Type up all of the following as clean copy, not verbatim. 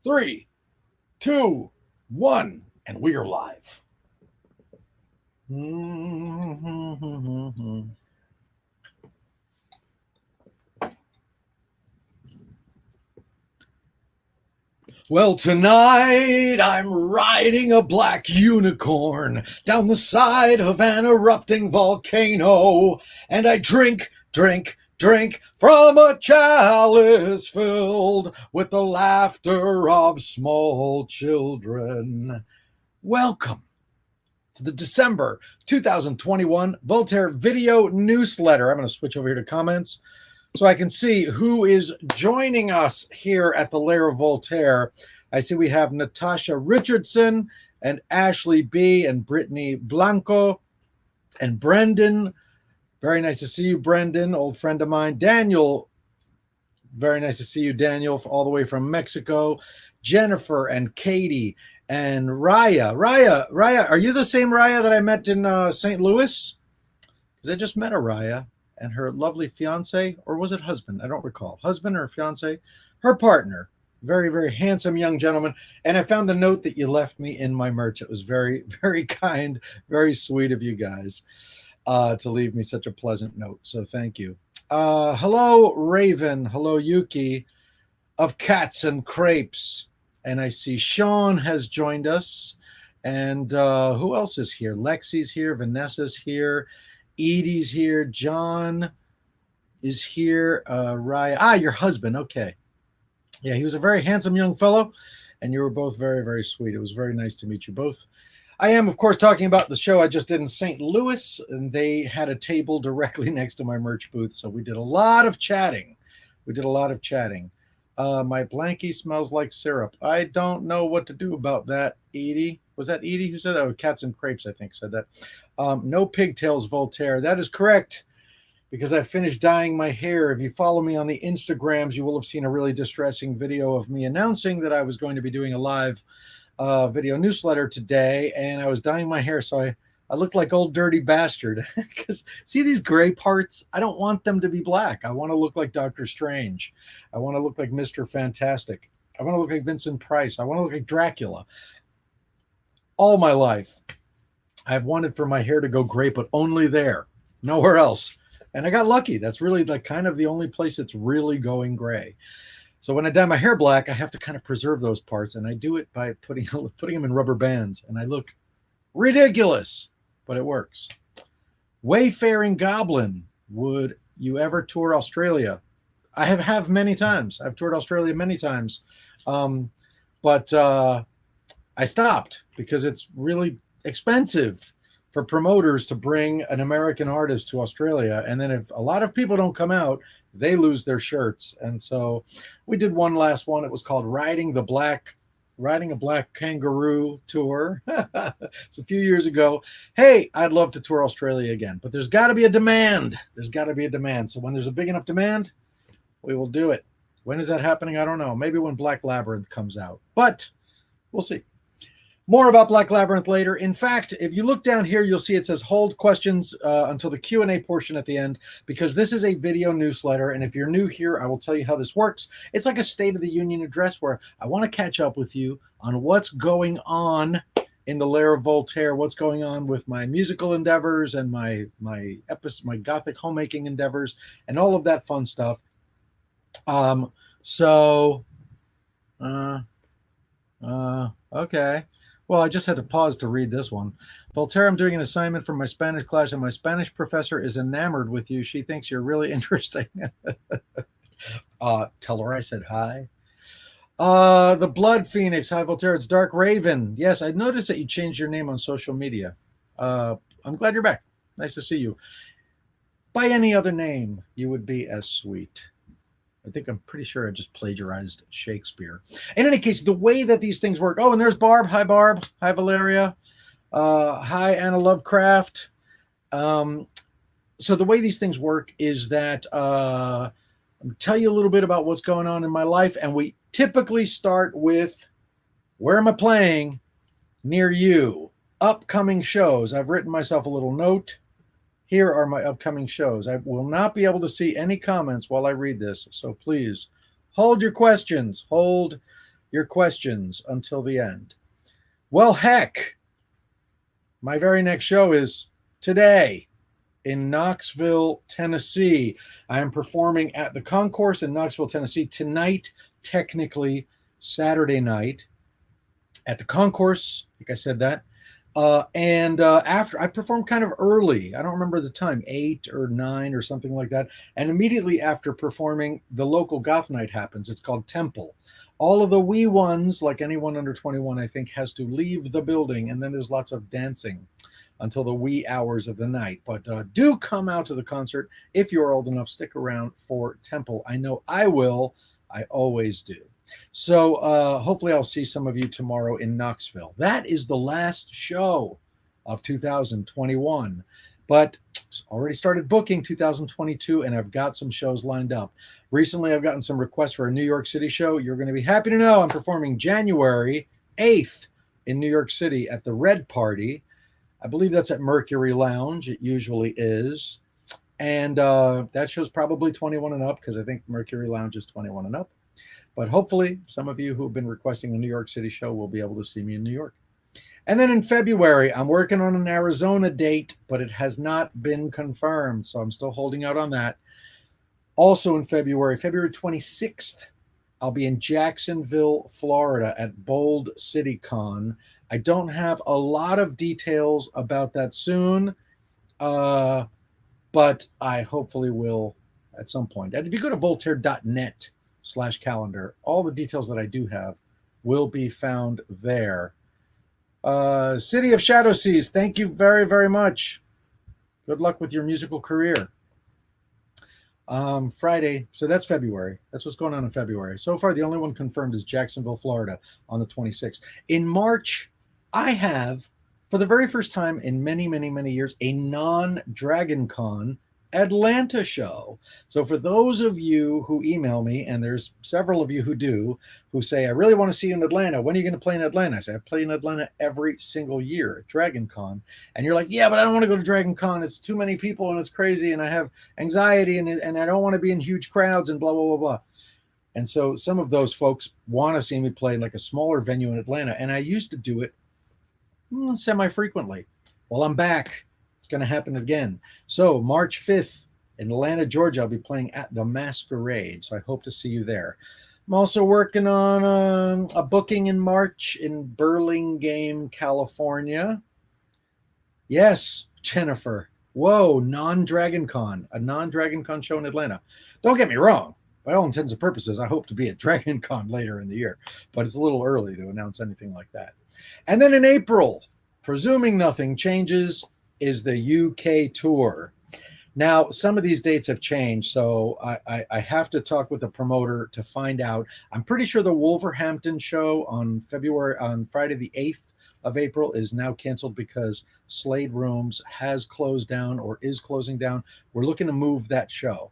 3, 2, 1, and we are live. Well, tonight I'm riding a black unicorn down the side of an erupting volcano, and I drink from a chalice filled with the laughter of small children. Welcome to the December 2021 Voltaire Video Newsletter. I'm going to switch over here to comments so I can see who is joining us here at the Lair of Voltaire. I see we have Natasha Richardson and Ashley B. and Brittany Blanco and Brendan. Very nice to see you, Brendan, old friend of mine. Daniel, very nice to see you, Daniel, all the way from Mexico. Jennifer and Katie and Raya. Raya, are you the same Raya that I met in St. Louis? Because I just met a Raya and her lovely fiance, or was it husband? I don't recall. Husband or fiance? Her partner. Very, very handsome young gentleman. And I found the note that you left me in my merch. It was very, very kind, very sweet of you guys to leave me such a pleasant note. So thank you. Hello, Raven. Hello, Yuki of Cats and Crepes. And I see Sean has joined us. And who else is here? Lexi's here. Vanessa's here. Edie's here. John is here. Raya. Your husband. Okay. Yeah, he was a very handsome young fellow, and you were both very, very sweet. It was very nice to meet you both. I am, of course, talking about the show I just did in St. Louis, and they had a table directly next to my merch booth, so we did a lot of chatting. My blankie smells like syrup. I don't know what to do about that, Edie. Was that Edie who said that? Oh, Cats and Crepes, I think, said that. No pigtails, Voltaire. That is correct, because I finished dyeing my hair. If you follow me on the Instagrams, you will have seen a really distressing video of me announcing that I was going to be doing a live video newsletter today, and I was dyeing my hair, so I look like old dirty bastard. Because see these gray parts? I don't want them to be black. I want to look like Doctor Strange. I want to look like Mr. Fantastic. I want to look like Vincent Price. I want to look like Dracula. All my life, I've wanted for my hair to go gray, but only there, nowhere else. And I got lucky. That's really like kind of the only place it's really going gray. So when I dye my hair black, I have to kind of preserve those parts, and I do it by putting them in rubber bands, and I look ridiculous, but it works. Wayfaring Goblin, would you ever tour Australia? I have many times. I've toured Australia many times, but I stopped because it's really expensive for promoters to bring an American artist to Australia. And then if a lot of people don't come out, they lose their shirts. And so we did one last one. It was called Riding a Black Kangaroo Tour. It's a few years ago. Hey, I'd love to tour Australia again, but there's got to be a demand. So when there's a big enough demand, we will do it. When is that happening? I don't know. Maybe when Black Labyrinth comes out, but we'll see. More about Black Labyrinth later. In fact, if you look down here, you'll see it says hold questions until the Q&A portion at the end, because this is a video newsletter. And if you're new here, I will tell you how this works. It's like a State of the Union address where I want to catch up with you on what's going on in the Lair of Voltaire, what's going on with my musical endeavors and my Gothic homemaking endeavors and all of that fun stuff. Okay. Well, I just had to pause to read this one. Voltaire, I'm doing an assignment for my Spanish class, and my Spanish professor is enamored with you. She thinks you're really interesting. Tell her I said hi. The Blood Phoenix. Hi, Voltaire. It's Dark Raven. Yes, I noticed that you changed your name on social media. I'm glad you're back. Nice to see you. By any other name, you would be as sweet. I think I'm pretty sure I just plagiarized Shakespeare. In any case, the way that these things work. Oh, and there's Barb. Hi, Barb. Hi, Valeria. Hi, Anna Lovecraft. So the way these things work is that I'll tell you a little bit about what's going on in my life. And we typically start with, where am I playing near you? Upcoming shows. I've written myself a little note. Here are my upcoming shows. I will not be able to see any comments while I read this. So please hold your questions. Hold your questions until the end. Well, heck, my very next show is today in Knoxville, Tennessee. I am performing at the Concourse in Knoxville, Tennessee tonight, technically Saturday night at the Concourse. I think I said that. And after I performed kind of early, I don't remember the time, 8 or 9 or something like that. And immediately after performing, the local goth night happens. It's called Temple. All of the wee ones, like anyone under 21, I think, has to leave the building. And then there's lots of dancing until the wee hours of the night. But do come out to the concert if you're old enough. Stick around for Temple. I know I will. I always do. So hopefully I'll see some of you tomorrow in Knoxville. That is the last show of 2021. But already started booking 2022, and I've got some shows lined up. Recently, I've gotten some requests for a New York City show. You're going to be happy to know I'm performing January 8th in New York City at the Red Party. I believe that's at Mercury Lounge. It usually is. And that show's probably 21 and up because I think Mercury Lounge is 21 and up. But hopefully, some of you who have been requesting a New York City show will be able to see me in New York. And then in February, I'm working on an Arizona date, but it has not been confirmed. So I'm still holding out on that. Also in February 26th, I'll be in Jacksonville, Florida at Bold City Con. I don't have a lot of details about that soon, but I hopefully will at some point. And if you go to voltaire.net/calendar, all the details that I do have will be found there. City of Shadow Seas, thank you very, very much. Good luck with your musical career. Friday, so that's February. That's what's going on in February. So far, the only one confirmed is Jacksonville, Florida on the 26th. In March, I have, for the very first time in many, many, many years, a non-Dragon Con Atlanta show. So for those of you who email me, and there's several of you who do, who say, I really want to see you in Atlanta. When are you going to play in Atlanta? I say, I play in Atlanta every single year at Dragon Con. And you're like, yeah, but I don't want to go to Dragon Con. It's too many people and it's crazy. And I have anxiety and I don't want to be in huge crowds and blah, blah, blah, blah. And so some of those folks want to see me play like a smaller venue in Atlanta. And I used to do it semi-frequently. Well, I'm back. It's going to happen again. So March 5th in Atlanta, Georgia, I'll be playing at the Masquerade. So I hope to see you there. I'm also working on a booking in March in Burlingame, California. Yes, Jennifer. Whoa, non-Dragon Con, a non-Dragon Con show in Atlanta. Don't get me wrong. By all intents and purposes, I hope to be at Dragon Con later in the year, but it's a little early to announce anything like that. And then in April, presuming nothing changes, is the UK tour. Now, some of these dates have changed, so I have to talk with the promoter to find out. I'm pretty sure the Wolverhampton show on Friday the 8th of April is now canceled because Slade Rooms has closed down or is closing down. We're looking to move that show.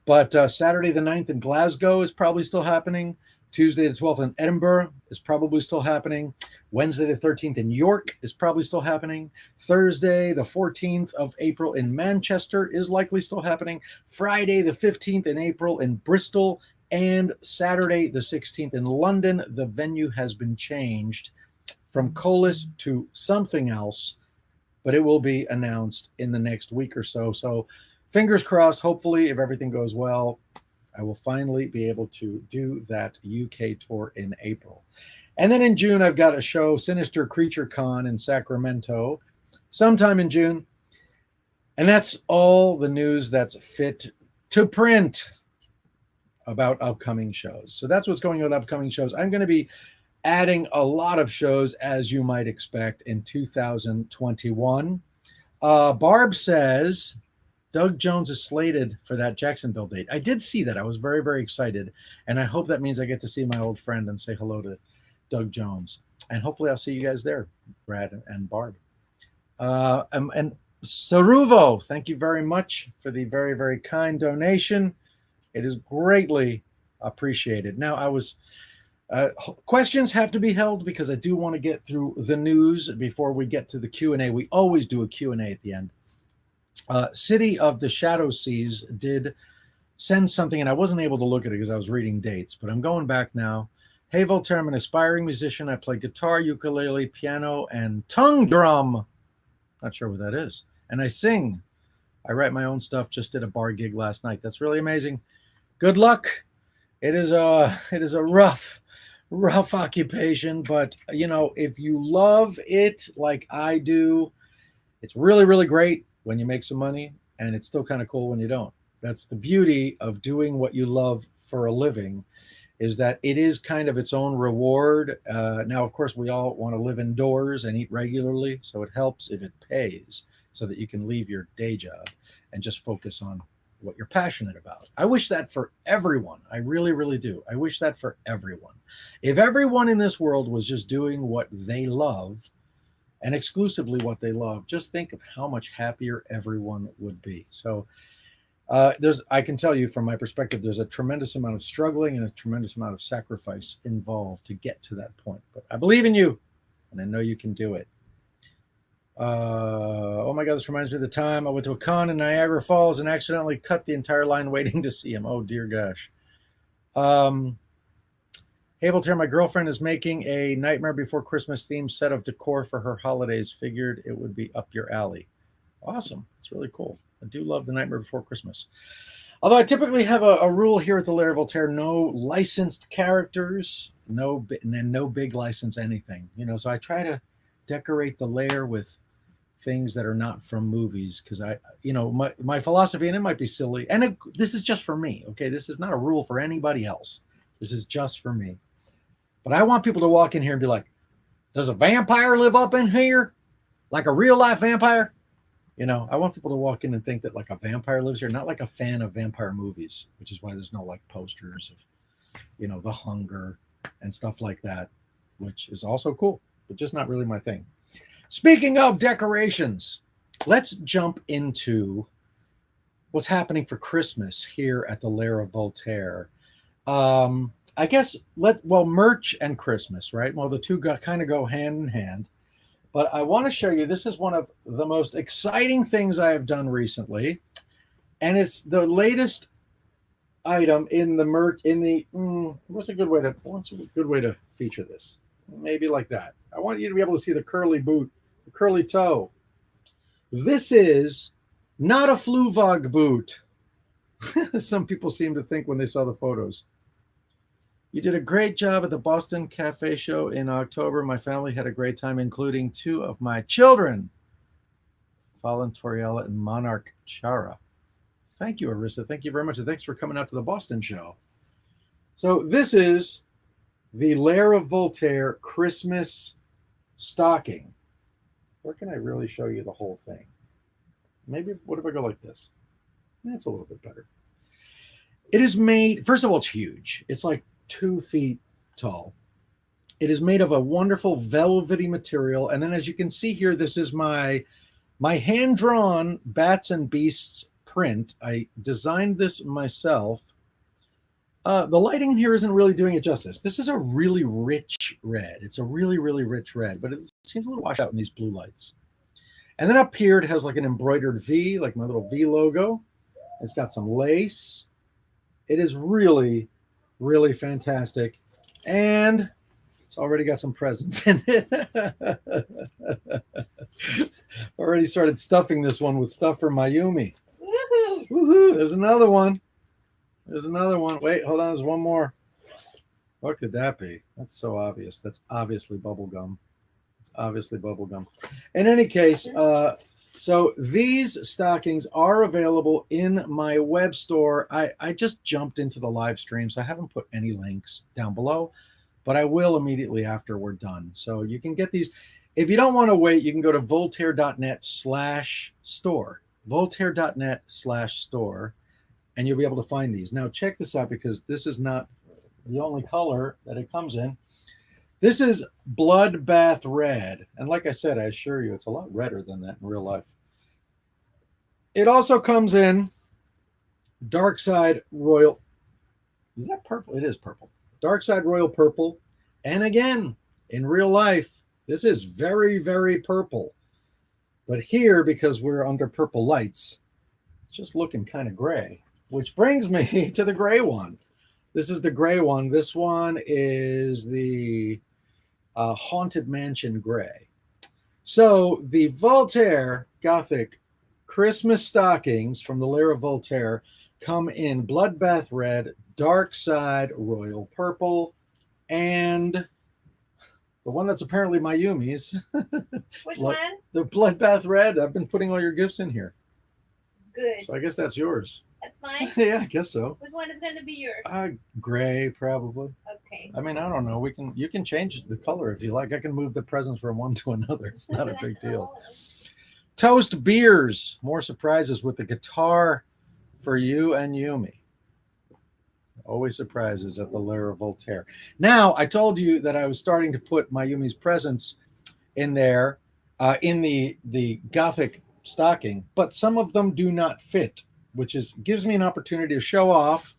But Saturday the 9th in Glasgow is probably still happening. Tuesday the 12th in Edinburgh is probably still happening. Wednesday the 13th in York is probably still happening. Thursday the 14th of April in Manchester is likely still happening. Friday the 15th in April in Bristol, and Saturday the 16th in London. The venue has been changed from Colas to something else, but it will be announced in the next week or so. So fingers crossed, hopefully, if everything goes well, I will finally be able to do that UK tour in April. And then in June, I've got a show, Sinister Creature Con in Sacramento, sometime in June. And that's all the news that's fit to print about upcoming shows. So that's what's going on with upcoming shows. I'm going to be adding a lot of shows, as you might expect, in 2021. Barb says Doug Jones is slated for that Jacksonville date. I did see that. I was very, very excited. And I hope that means I get to see my old friend and say hello to Doug Jones. And hopefully I'll see you guys there, Brad and Barb. And Saruvo, thank you very much for the very, very kind donation. It is greatly appreciated. Now, questions have to be held because I do want to get through the news before we get to the Q&A. We always do a Q&A at the end. City of the Shadow Seas did send something, and I wasn't able to look at it because I was reading dates, but I'm going back now. Hey Voltaire, I'm an aspiring musician. I play guitar, ukulele, piano, and tongue drum. Not sure what that is. And I sing. I write my own stuff. Just did a bar gig last night. That's really amazing. Good luck. It is a rough occupation, but you know, if you love it like I do, it's really, really great when you make some money, and it's still kind of cool when you don't. That's the beauty of doing what you love for a living, is that it is kind of its own reward. Now, of course, we all want to live indoors and eat regularly, so it helps if it pays so that you can leave your day job and just focus on what you're passionate about. I wish that for everyone. I really, really do. I wish that for everyone. If everyone in this world was just doing what they love and exclusively what they love, just think of how much happier everyone would be. So I can tell you from my perspective, there's a tremendous amount of struggling and a tremendous amount of sacrifice involved to get to that point. But I believe in you, and I know you can do it. Oh my God, this reminds me of the time I went to a con in Niagara Falls and accidentally cut the entire line waiting to see him. Oh dear gosh. Hey Voltaire, my girlfriend is making a Nightmare Before Christmas themed set of decor for her holidays. Figured it would be up your alley. Awesome. It's really cool. I do love the Nightmare Before Christmas. Although I typically have a rule here at the Lair of Voltaire: no licensed characters, no big license anything. You know, so I try to decorate the lair with things that are not from movies, because my philosophy, and it might be silly, and this is just for me, okay? This is not a rule for anybody else. This is just for me. But I want people to walk in here and be like, does a vampire live up in here? Like a real life vampire? You know, I want people to walk in and think that like a vampire lives here, not like a fan of vampire movies, which is why there's no like posters of, you know, The Hunger and stuff like that, which is also cool, but just not really my thing. Speaking of decorations, let's jump into what's happening for Christmas here at the Lair of Voltaire. I guess merch and Christmas, right? Well, the two kind of go hand in hand. But I want to show you, this is one of the most exciting things I have done recently. And it's the latest item in the merch, what's a good way to feature this? Maybe like that. I want you to be able to see the curly boot, the curly toe. This is not a Fluvog boot. Some people seem to think when they saw the photos. You did a great job at the Boston Cafe Show in October. My family had a great time, including two of my children, Fallen Toriella and Monarch Chara. Thank you, Arissa. Thank you very much. And thanks for coming out to the Boston show. So this is the Lair of Voltaire Christmas stocking. Where can I really show you the whole thing? Maybe, what if I go like this? That's a little bit better. It is made, first of all, it's huge. It's like 2 feet tall. It is made of a wonderful velvety material. And then as you can see here, this is my hand-drawn Bats and Beasts print. I designed this myself. The lighting in here isn't really doing it justice. This is a really rich red. It's a really, really rich red, but it seems a little washed out in these blue lights. And then up here, it has like an embroidered V, like my little V logo. It's got some lace. It is really, really fantastic. And it's already got some presents in it. Already started stuffing this one with stuff from Mayumi. Woohoo! Woohoo! There's another one. There's another one. Wait, hold on. There's one more. What could that be? That's so obvious. That's obviously bubble gum. It's obviously bubble gum. In any case, so these stockings are available in my web store. I just jumped into the live stream, so I haven't put any links down below, but I will immediately after we're done. So you can get these. If you don't want to wait, you can go to voltaire.net/store. Voltaire.net/store. And you'll be able to find these. Now, check this out, because this is not the only color that it comes in. This is Bloodbath Red. And like I said, I assure you, it's a lot redder than that in real life. It also comes in Dark Side Royal. Is that purple? It is purple. Dark Side Royal Purple. And again, in real life, this is very, very purple. But here, because we're under purple lights, it's just looking kind of gray. Which brings me to the gray one. This is the gray one. This one is the Haunted Mansion Gray. So the Voltaire Gothic Christmas Stockings from the Lair of Voltaire come in Bloodbath Red, Dark Side Royal Purple, and the one that's apparently Mayumi's. Which one? The Bloodbath Red. I've been putting all your gifts in here. Good. So I guess that's yours. That's mine? Yeah, I guess so. Which one is going to be yours? Gray, probably. Okay. I mean, I don't know. You can change the color if you like. I can move the presents from one to another. It's not a big deal. Toast Beers. More surprises with the guitar for you and Yumi. Always surprises at the Lair of Voltaire. Now, I told you that I was starting to put Mayumi's presents in there, in the Gothic stocking, but some of them do not fit, which gives me an opportunity to show off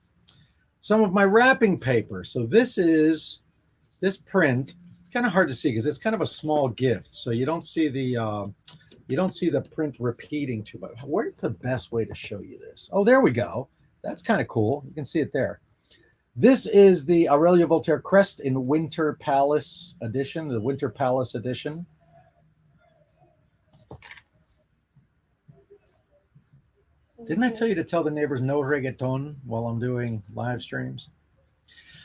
some of my wrapping paper. So this print. It's kind of hard to see because it's kind of a small gift, so you don't see the print repeating too much. Where's the best way to show you this? Oh, there we go. That's kind of cool. You can see it there. This is the Aurelio Voltaire Crest in Winter Palace edition, the Winter Palace edition. Didn't I tell you to tell the neighbors no reggaeton while I'm doing live streams?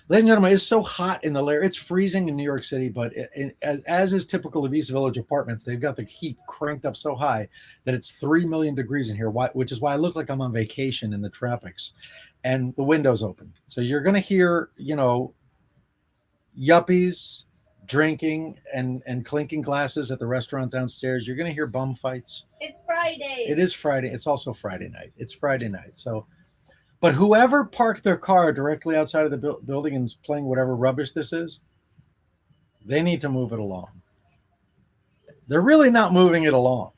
Ladies and gentlemen, it's so hot in the Lair. It's freezing in New York City, but as is typical of East Village apartments, they've got the heat cranked up so high that it's 3 million degrees in here, which is why I look like I'm on vacation in the tropics. And the window's open. So you're going to hear, yuppies drinking and clinking glasses at the restaurant downstairs. You're going to hear bum fights. It's Friday. It is Friday. It's also Friday night. It's Friday night. So, but whoever parked their car directly outside of the building and is playing whatever rubbish this is, they need to move it along. They're really not moving it along.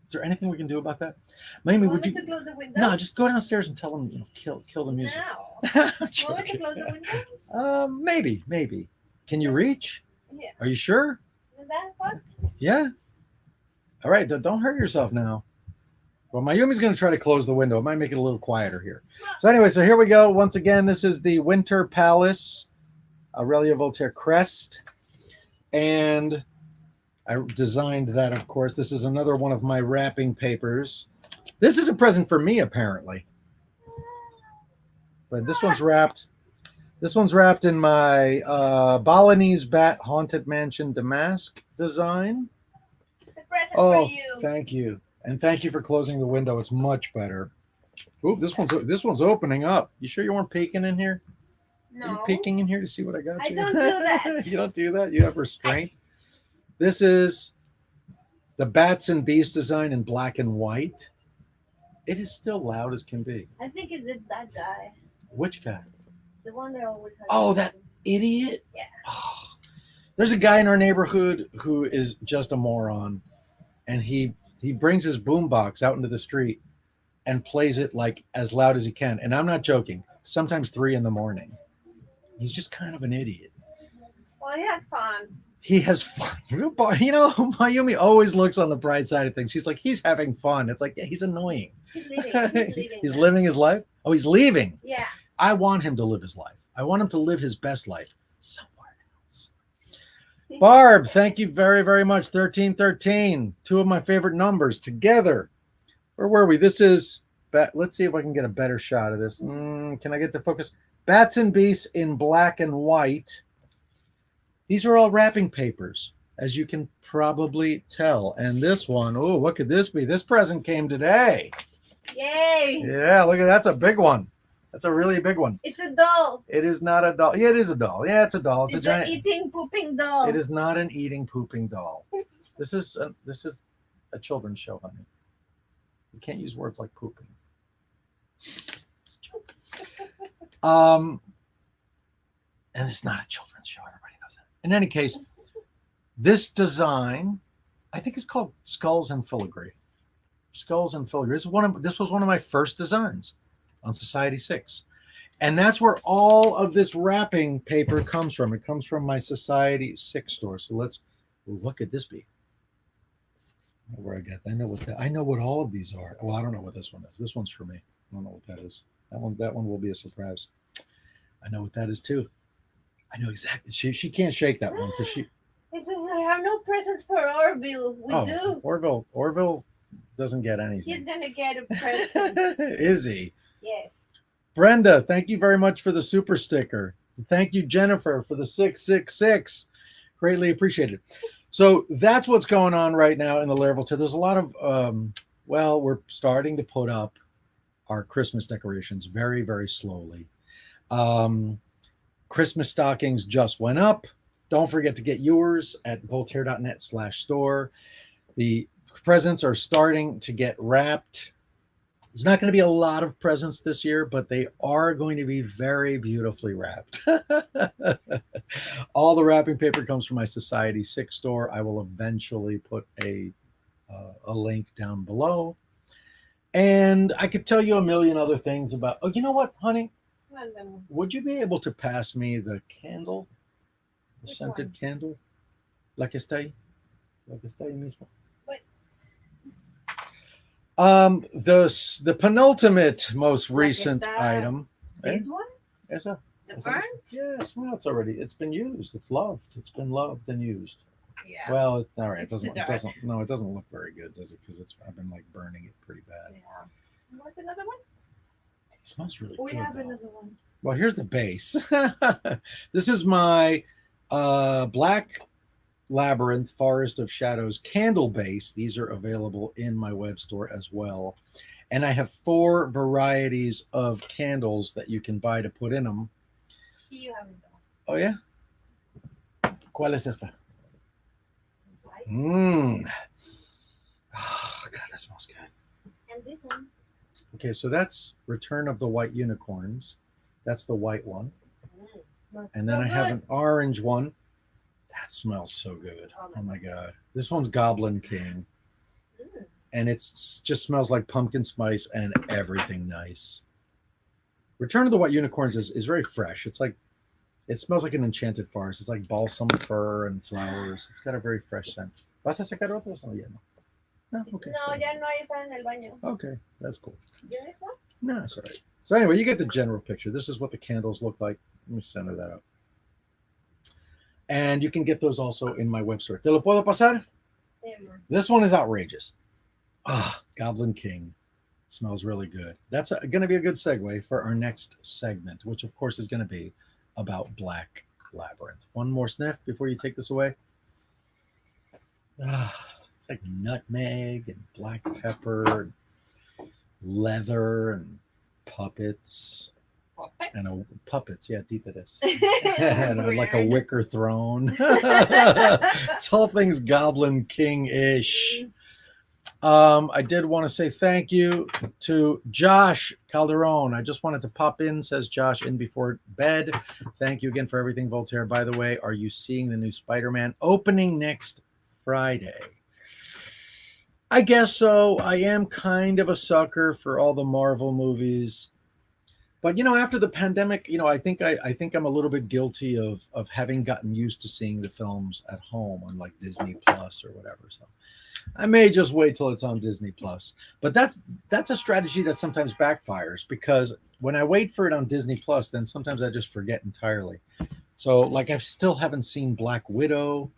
Is there anything we can do about that? Maybe would you? To close the window? No, just go downstairs and tell them, kill the music. Now. Want me to close the window? Maybe. Can you reach? Yeah. Are you sure? Is that what? Yeah. All right. Don't hurt yourself now. Well, Mayumi's going to try to close the window. It might make it a little quieter here. So anyway, so here we go. Once again, this is the Winter Palace Aurelio Voltaire Crest, and I designed that, of course. This is another one of my wrapping papers. This is a present for me, apparently. But this one's wrapped. This one's wrapped in my Balinese Bat Haunted Mansion Damask design. The present for you. Thank you. And thank you for closing the window. It's much better. Ooh, this one's opening up. You sure you weren't peeking in here? No. Are you peeking in here to see what I got I you? don't do that. You don't do that? You have restraint? This is the Bats and Bees design in black and white. It is still loud as can be. I think it's that guy. Which guy? The one that always has. Oh, that idiot? Yeah. Oh. There's a guy in our neighborhood who is just a moron, and he brings his boombox out into the street and plays it like as loud as he can. And I'm not joking. Sometimes 3 a.m. He's just kind of an idiot. Well, he has fun. He has fun. Mayumi always looks on the bright side of things. She's like, he's having fun. It's like, yeah, he's annoying. He's leaving. He's living his life. Oh, he's leaving. Yeah. I want him to live his life. I want him to live his best life somewhere else. Barb, thank you very, very much. 1313. 2 of my favorite numbers together. Where were we? This is, let's see if I can get a better shot of this. Can I get to focus? Bats and Beasts in black and white. These are all wrapping papers, as you can probably tell. And this one, oh, what could this be? This present came today. Yay. Yeah, look at that's a big one. That's a really big one. It's a doll. It is not a doll. Yeah, it is a doll. Yeah, it's a doll. It's a giant eating, pooping doll. It is not an eating, pooping doll. This is a children's show, honey. You can't use words like pooping. It's a joke. And it's not a children's show. Everybody knows that. In any case, this design, I think it's called Skulls and Filigree. Skulls and Filigree. This was one of my first designs on Society 6. And that's where all of this wrapping paper comes from. It comes from my Society 6 store. So what could this be? Where I got that. I know what all of these are. Well, I don't know what this one is. This one's for me. I don't know what that is. That one will be a surprise. I know what that is too. I know exactly. She can't shake that one because she. It says I have no presents for Orville. We do. Orville doesn't get He's anything. gonna get a present. Is he? Yes. Brenda, thank you very much for the super sticker. Thank you, Jennifer, for the 666. Greatly appreciated. So that's what's going on right now in the Lair Voltaire. There's a lot of, we're starting to put up our Christmas decorations very, very slowly. Christmas stockings just went up. Don't forget to get yours at voltaire.net/store. The presents are starting to get wrapped. There's not going to be a lot of presents this year, but they are going to be very beautifully wrapped. All the wrapping paper comes from my Society 6 store. I will eventually put a link down below. And I could tell you a million other things about. Oh, you know what, honey? Would you be able to pass me the candle, the Which scented one? candle? La que está ahí. La que está ahí mismo. What? The penultimate most La que recent está- item. This one? Esa. The Esa burn? Yes, well, it's been used. It's loved. It's been loved and used. Yeah. Well, it's all right. It's too It dark. doesn't look very good, does it? Because I've been like burning it pretty bad. Yeah. You want another one? It smells really We good. have though. another one. Well, here's the base. This is my Black Labyrinth Forest of Shadows candle base. These are available in my web store as well. And I have 4 varieties of candles that you can buy to put in them. Here you have it. Oh, yeah? ¿Cuál es esta? Right? Mmm. Oh, God, that smells good. And this one. Okay, so that's Return of the White Unicorns. That's the white one. Smells And then so I have good. an orange one. That smells so good. Oh my God. This one's Goblin King. Mm. And just smells like pumpkin spice and everything nice. Return of the White Unicorns is very fresh. It smells like an enchanted forest. It's like balsam fir and flowers. It's got a very fresh scent. ¿Vas a sacar otros? Oh, yeah, no. No, okay. No, está bien. ya no está en el baño. Okay, that's cool. ¿Ya dejó? No, that's all right. So anyway, you get the general picture. This is what the candles look like. Let me center that up. And you can get those also in my web store. ¿Te lo puedo pasar? Sí, amor. This one is outrageous. Goblin King. Smells really good. That's going to be a good segue for our next segment, which of course is going to be about Black Labyrinth. One more sniff before you take this away. It's like nutmeg and black pepper, and leather and puppets. And puppets, yeah, títeres. And like a wicker throne. It's all things Goblin King-ish. I did want to say thank you to Josh Calderon. I just wanted to pop in, says Josh, in before bed. Thank you again for everything, Voltaire. By the way, are you seeing the new Spider-Man opening next Friday? I guess so. I am kind of a sucker for all the Marvel movies. But after the pandemic, I think I'm a little bit guilty of having gotten used to seeing the films at home on like Disney Plus or whatever. So I may just wait till it's on Disney Plus. But that's a strategy that sometimes backfires, because when I wait for it on Disney Plus, then sometimes I just forget entirely. So like I still haven't seen Black Widow.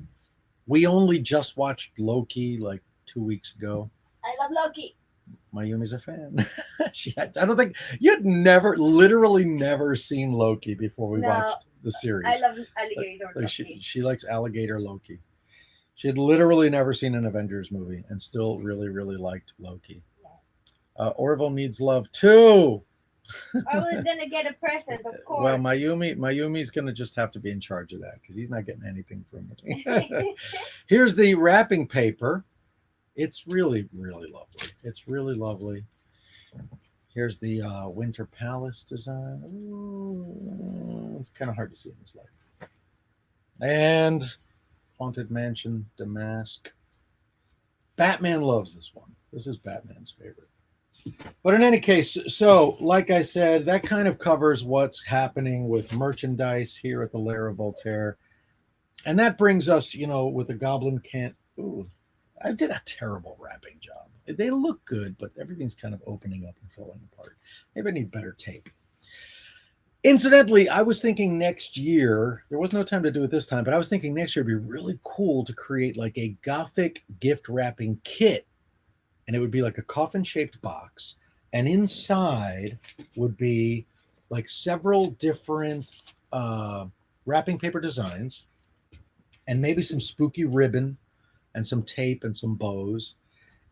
We only just watched Loki like 2 weeks ago. I love Loki. Mayumi's a fan. I don't think literally never seen Loki before we watched the series. I love alligator Like Loki. she likes alligator Loki. She had literally never seen an Avengers movie and still really, really liked Loki. Orville needs love too. I was gonna get a present, of course. Well, Mayumi's gonna just have to be in charge of that because he's not getting anything from me. Here's the wrapping paper. It's really, really lovely. It's really lovely. Here's the Winter Palace design. Ooh, it's kind of hard to see in this light. And Haunted Mansion Damask. Batman loves this one. This is Batman's favorite. But in any case, so like I said, that kind of covers what's happening with merchandise here at the Lair of Voltaire. And that brings us, with the Goblin Can't. Ooh, I did a terrible wrapping job. They look good, but everything's kind of opening up and falling apart. Maybe I need better tape. Incidentally, I was thinking next year, there was no time to do it this time, but I was thinking next year it'd be really cool to create like a Gothic gift wrapping kit. And it would be like a coffin shaped box. And inside would be like several different wrapping paper designs and maybe some spooky ribbon and some tape and some bows.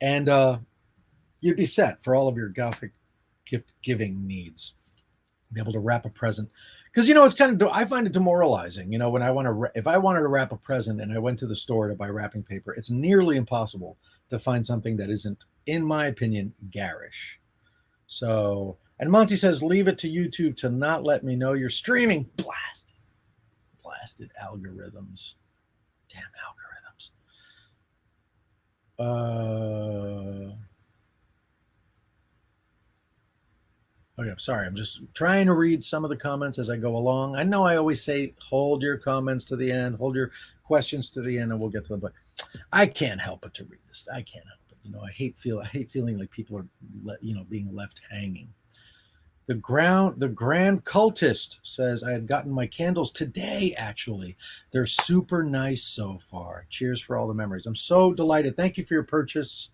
And you'd be set for all of your Gothic gift giving needs. Be able to wrap a present. Because, it's kind of, I find it demoralizing. When I want to, if I wanted to wrap a present and I went to the store to buy wrapping paper, it's nearly impossible to find something that isn't, in my opinion, garish. So, and Monty says, leave it to YouTube to not let me know you're streaming. Blasted algorithms. Damn algorithms. Okay, I'm sorry. I'm just trying to read some of the comments as I go along. I know I always say, hold your comments to the end, hold your questions to the end, and we'll get to them. But I can't help but to read this. I can't help it. I hate feeling like people are, being left hanging. The Grand Cultist says, I had gotten my candles today, actually. They're super nice so far. Cheers for all the memories. I'm so delighted. Thank you for your purchase.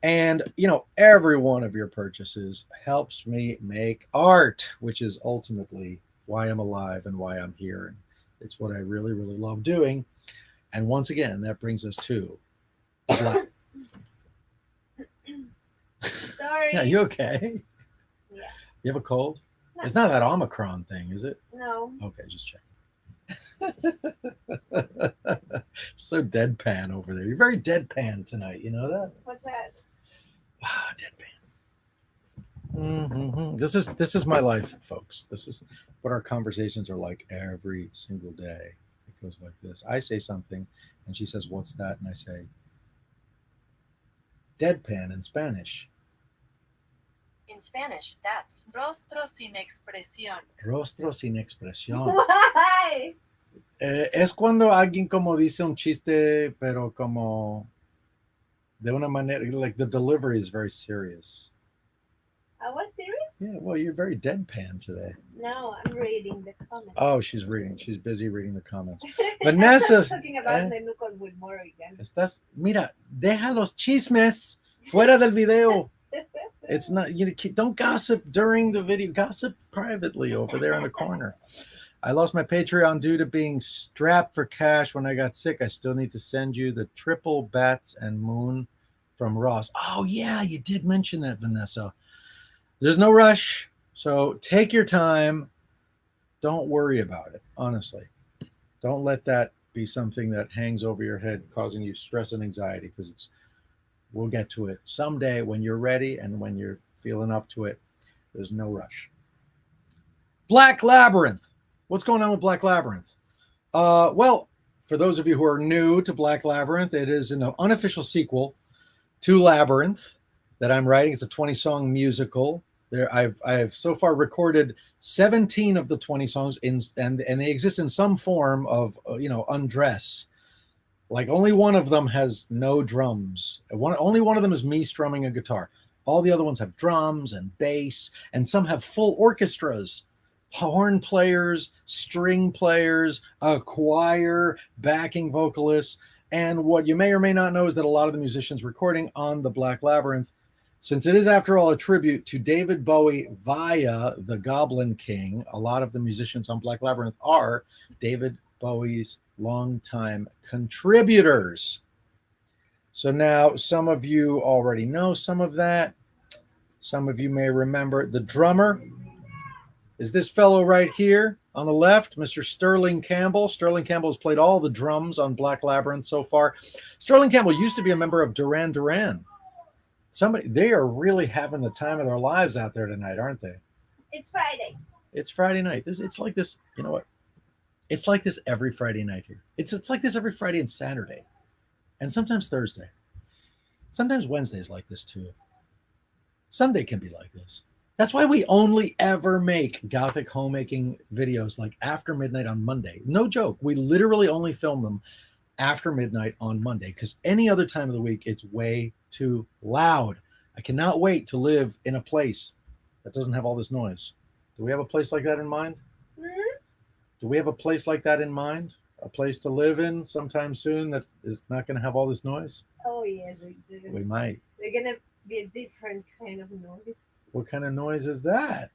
And, every one of your purchases helps me make art, which is ultimately why I'm alive and why I'm here. And it's what I really, really love doing. And once again, that brings us to Black. Sorry. Yeah, you okay? Yeah. You have a cold? No. It's not that Omicron thing, is it? No. Okay, just checking. So deadpan over there. You're very deadpan tonight. You know that? What's that? Deadpan. Mm-hmm. This is my life, folks. This is what our conversations are like every single day. It goes like this. I say something, and she says, "What's that?" And I say, "Deadpan" in Spanish. In Spanish, that's rostro sin expresión. Rostro sin expresión. Why? Es cuando alguien como dice un chiste, pero como de una manera, like the delivery is very serious. I was serious? Yeah, well, you're very deadpan today. No, I'm reading the comments. Oh, she's reading. She's busy reading the comments. Vanessa. I'm talking about Nenucos with Morrigan. Mira, deja los chismes fuera del video. It's not, don't gossip during the video. Gossip privately over there in the corner. I lost my Patreon due to being strapped for cash when I got sick. I still need to send you the triple bats and moon from Ross. Oh, yeah, you did mention that, Vanessa. There's no rush, so take your time. Don't worry about it, honestly. Don't let that be something that hangs over your head, causing you stress and anxiety, because we'll get to it someday when you're ready and when you're feeling up to it. There's no rush. Black Labyrinth. What's going on with Black Labyrinth? Well, for those of you who are new to Black Labyrinth, it is an unofficial sequel to Labyrinth that I'm writing. It's a 20-song musical. I've so far recorded 17 of the 20 songs and they exist in some form of undress. Like only one of them has no drums. Only one of them is me strumming a guitar. All the other ones have drums and bass, and some have full orchestras, horn players, string players, a choir, backing vocalists. And what you may or may not know is that a lot of the musicians recording on the Black Labyrinth, since it is, after all, a tribute to David Bowie via the Goblin King, a lot of the musicians on Black Labyrinth are David Bowie's longtime contributors. So now some of you already know some of that. Some of you may remember the drummer is this fellow right here on the left, Mr. Sterling Campbell. Sterling Campbell has played all the drums on Black Labyrinth so far. Sterling Campbell used to be a member of Duran Duran. They are really having the time of their lives out there tonight, aren't they? It's Friday. It's Friday night. It's like this, you know what? It's like this every Friday night here. It's like this every Friday and Saturday. And sometimes Thursday. Sometimes Wednesday's like this too. Sunday can be like this. That's why we only ever make Gothic homemaking videos like after midnight on Monday. No joke. We literally only film them after midnight on Monday, because any other time of the week, it's way too loud. I cannot wait to live in a place that doesn't have all this noise. Do we have a place like that in mind? Hmm? Do we have a place like that in mind? A place to live in sometime soon that is not going to have all this noise? Oh yes, we do. We might. They're gonna be a different kind of noise. What kind of noise is that?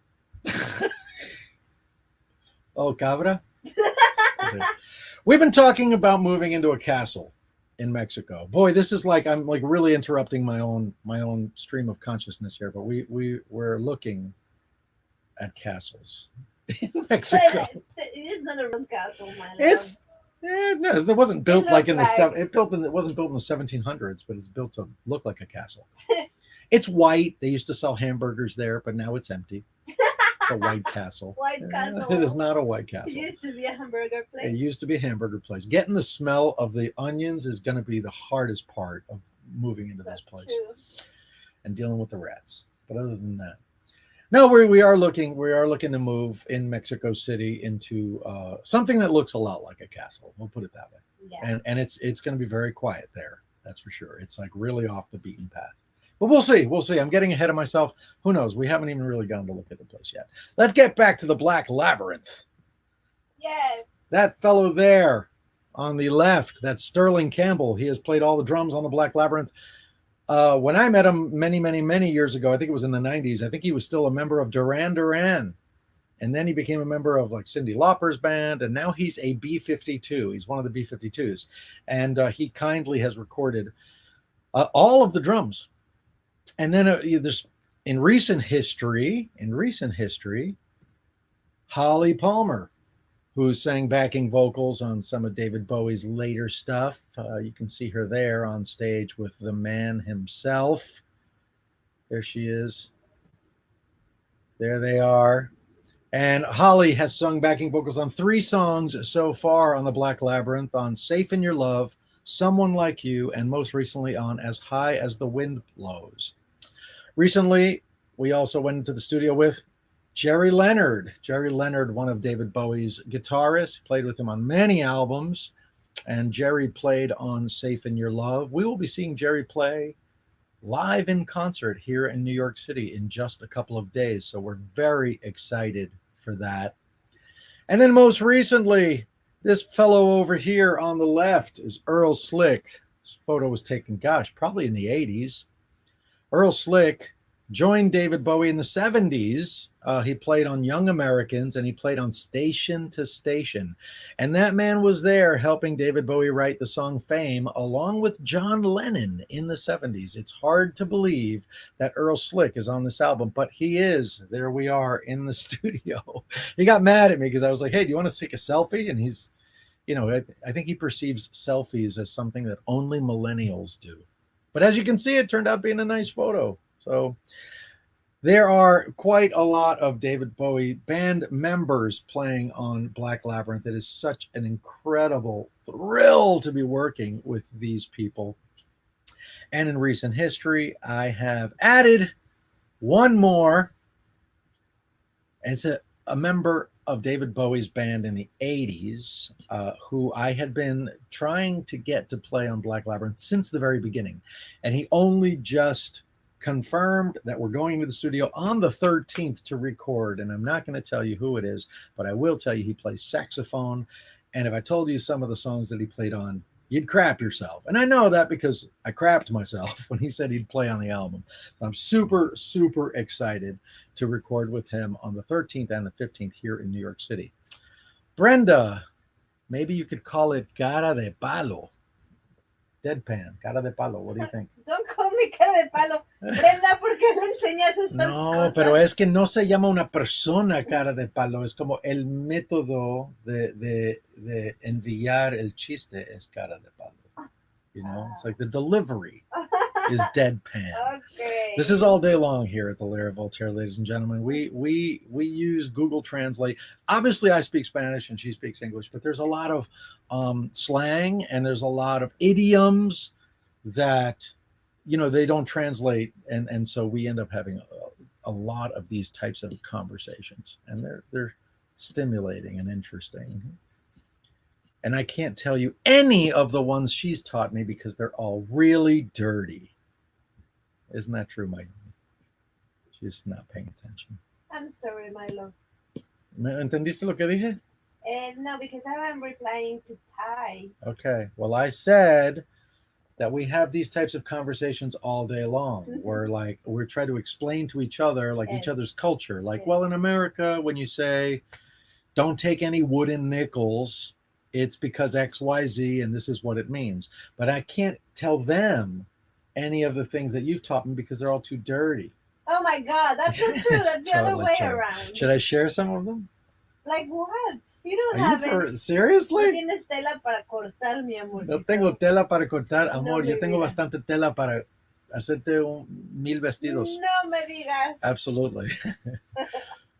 Oh, cabra? Okay. We've been talking about moving into a castle in Mexico. Boy, this is like I'm like really interrupting my own stream of consciousness here, but we're looking at castles in Mexico. It's not a real castle, my love. It's no, it wasn't built It like in the looked like- it wasn't built in the 1700s, but it's built to look like a castle. It's white. They used to sell hamburgers there, but now it's empty. It's a white castle. White castle. It is not a white It castle. used to be a hamburger It place. used to be a hamburger place. Getting the smell of the onions is going to be the hardest part of moving into this That's place true. and dealing with the rats. But other than that, no, we are looking to move in Mexico City into something that looks a lot like a castle. We'll put it that way. Yeah. And it's going to be very quiet there. That's for sure. It's like really off the beaten path. But we'll see. We'll see. I'm getting ahead of myself. Who knows? We haven't even really gone to look at the place yet. Let's get back to the Black Labyrinth. Yes. That fellow there on the left, that's Sterling Campbell. He has played all the drums on the Black Labyrinth. When I met him many years ago, I think it was in the 90s, I think he was still a member of Duran Duran. And then he became a member of like Cyndi Lauper's band. And now he's a B-52. He's one of the B-52s. And he kindly has recorded all of the drums. And then there's in recent history, Holly Palmer, who sang backing vocals on some of David Bowie's later stuff. You can see her there on stage with the man himself. There she is. There they are. And Holly has sung backing vocals on 3 songs so far on the Black Labyrinth, on Safe in Your Love, Someone Like You, and most recently on As High as the Wind Blows. Recently, we also went into the studio with Jerry Leonard. Jerry Leonard, one of David Bowie's guitarists, played with him on many albums, and Jerry played on Safe in Your Love. We will be seeing Jerry play live in concert here in New York City in just a couple of days, so we're very excited for that. And then most recently, this fellow over here on the left is Earl Slick. This photo was taken, gosh, probably in the 80s. Earl Slick joined David Bowie in the 70s. He played on Young Americans and he played on Station to Station. And that man was there helping David Bowie write the song Fame along with John Lennon in the 70s. It's hard to believe that Earl Slick is on this album, but he is. There we are in the studio. He got mad at me because I was like, hey, do you want to take a selfie? And he's, you know, I think he perceives selfies as something that only millennials do. But as you can see, it turned out being a nice photo. So there are quite a lot of David Bowie band members playing on Black Labyrinth. It is such an incredible thrill to be working with these people. And in recent history, I have added one more. It's a member of David Bowie's band in the 80s, who I had been trying to get to play on Black Labyrinth since the very beginning. And he only just confirmed that we're going to the studio on the 13th to record. And I'm not going to tell you who it is, but I will tell you he plays saxophone. And if I told you some of the songs that he played on, you'd crap yourself. And I know that because I crapped myself when he said he'd play on the album. I'm super, super excited to record with him on the 13th and the 15th here in New York City. Brenda, maybe you could call it cara de palo. Deadpan, cara de palo. What do you think? Don't call me cara de palo. Brenda, ¿por qué le enseñas esas No, cosas? pero es que no se llama una persona cara de palo. Es como el método de enviar el chiste es cara de palo. You know, it's like the delivery is deadpan. Okay. This is all day long here at the Lair of Voltaire, ladies and gentlemen. We use Google Translate. Obviously, I speak Spanish and she speaks English, but there's a lot of slang and there's a lot of idioms that, you know, they don't translate, and so we end up having a lot of these types of conversations, and they're stimulating and interesting. And I can't tell you any of the ones she's taught me because they're all really dirty. Isn't that true, Mike? She's not paying attention. I'm sorry, my love. ¿Entendiste lo que dije? No, because I'm replying to Ty. Okay. Well, I said that we have these types of conversations all day long. Where like we're trying to explain to each other like each Yes. other's culture. Like, Yes. well, in America, when you say don't take any wooden nickels, it's because XYZ and this is what it means. But I can't tell them any of the things that you've taught me because they're all too dirty. Oh my God, that's not true. It's That's the other totally way true. around. Should I share some of them? Like what? You don't Are have you it. No seriously? tienes tela para cortar, mi amor. No tengo tela para cortar, amor. No, Yo mi tengo vida. bastante tela para hacerte 1000 vestidos. No me digas. Absolutely.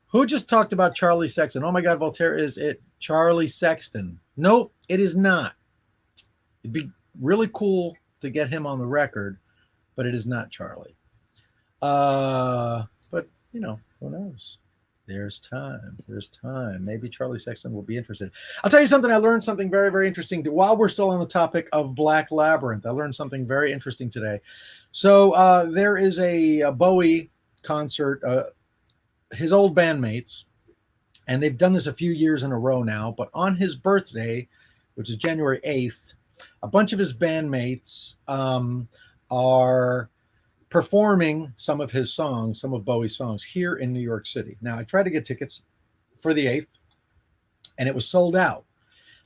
Who just talked about Charlie Sexton? Oh my God, Voltaire is it. Charlie Sexton. Nope, it is not. It'd be really cool to get him on the record, but it is not Charlie. But you know, who knows? There's time. There's time. Maybe Charlie Sexton will be interested. I'll tell you something. I learned something very, very interesting. While we're still on the topic of Black Labyrinth, I learned something very interesting today. So there is a Bowie concert, his old bandmates, and they've done this a few years in a row now. But on his birthday, which is January 8th, a bunch of his bandmates are performing some of his songs, some of Bowie's songs here in New York City. Now, I tried to get tickets for the 8th, and it was sold out.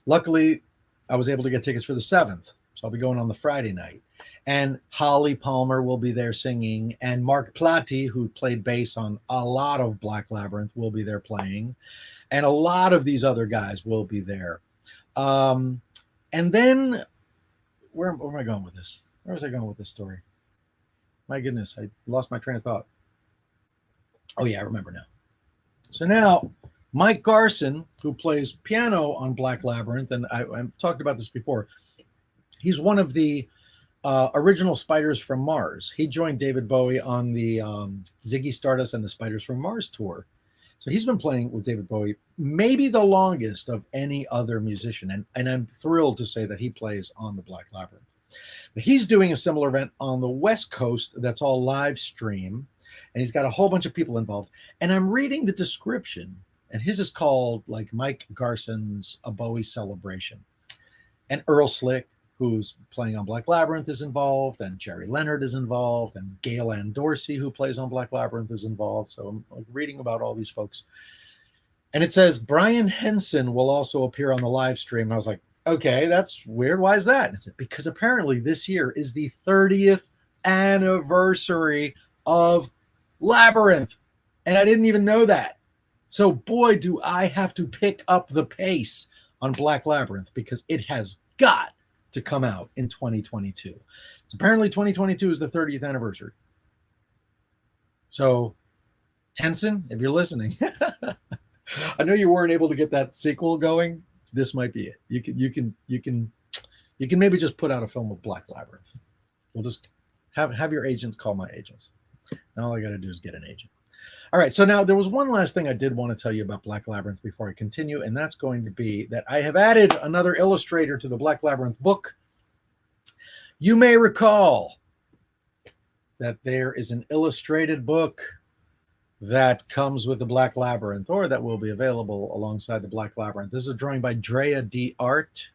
Luckily, I was able to get tickets for the 7th, so I'll be going on the Friday night. And Holly Palmer will be there singing, and Mark Plati, who played bass on a lot of Black Labyrinth, will be there playing, and a lot of these other guys will be there. And then, where am I going with this? Where was I going with this story? My goodness, I lost my train of thought. Oh, yeah, I remember now. So now, Mike Garson, who plays piano on Black Labyrinth, and I've talked about this before, he's one of the original Spiders from Mars. He joined David Bowie on the Ziggy Stardust and the Spiders from Mars tour. So he's been playing with David Bowie maybe the longest of any other musician. And I'm thrilled to say that he plays on the Black Labyrinth. But he's doing a similar event on the West Coast that's all live stream, and he's got a whole bunch of people involved. And I'm reading the description, and his is called like Mike Garson's A Bowie Celebration. And Earl Slick, who's playing on Black Labyrinth, is involved, and Jerry Leonard is involved, and Gail Ann Dorsey, who plays on Black Labyrinth, is involved. So I'm like reading about all these folks. And it says Brian Henson will also appear on the live stream. And I was like, okay, that's weird. Why is that? And I said, because apparently this year is the 30th anniversary of Labyrinth. And I didn't even know that. So boy, do I have to pick up the pace on Black Labyrinth because it has got to come out in 2022. So apparently 2022 is the 30th anniversary. So Henson, if you're listening, I know you weren't able to get that sequel going. This might be it. You can maybe just put out a film of Black Labyrinth. We'll just have your agents call my agents. And all I got to do is get an agent. All right. So now there was one last thing I did want to tell you about Black Labyrinth before I continue, and that's going to be that I have added another illustrator to the Black Labyrinth book. You may recall that there is an illustrated book that comes with the Black Labyrinth, or that will be available alongside the Black Labyrinth. This is a drawing by Drea D. Art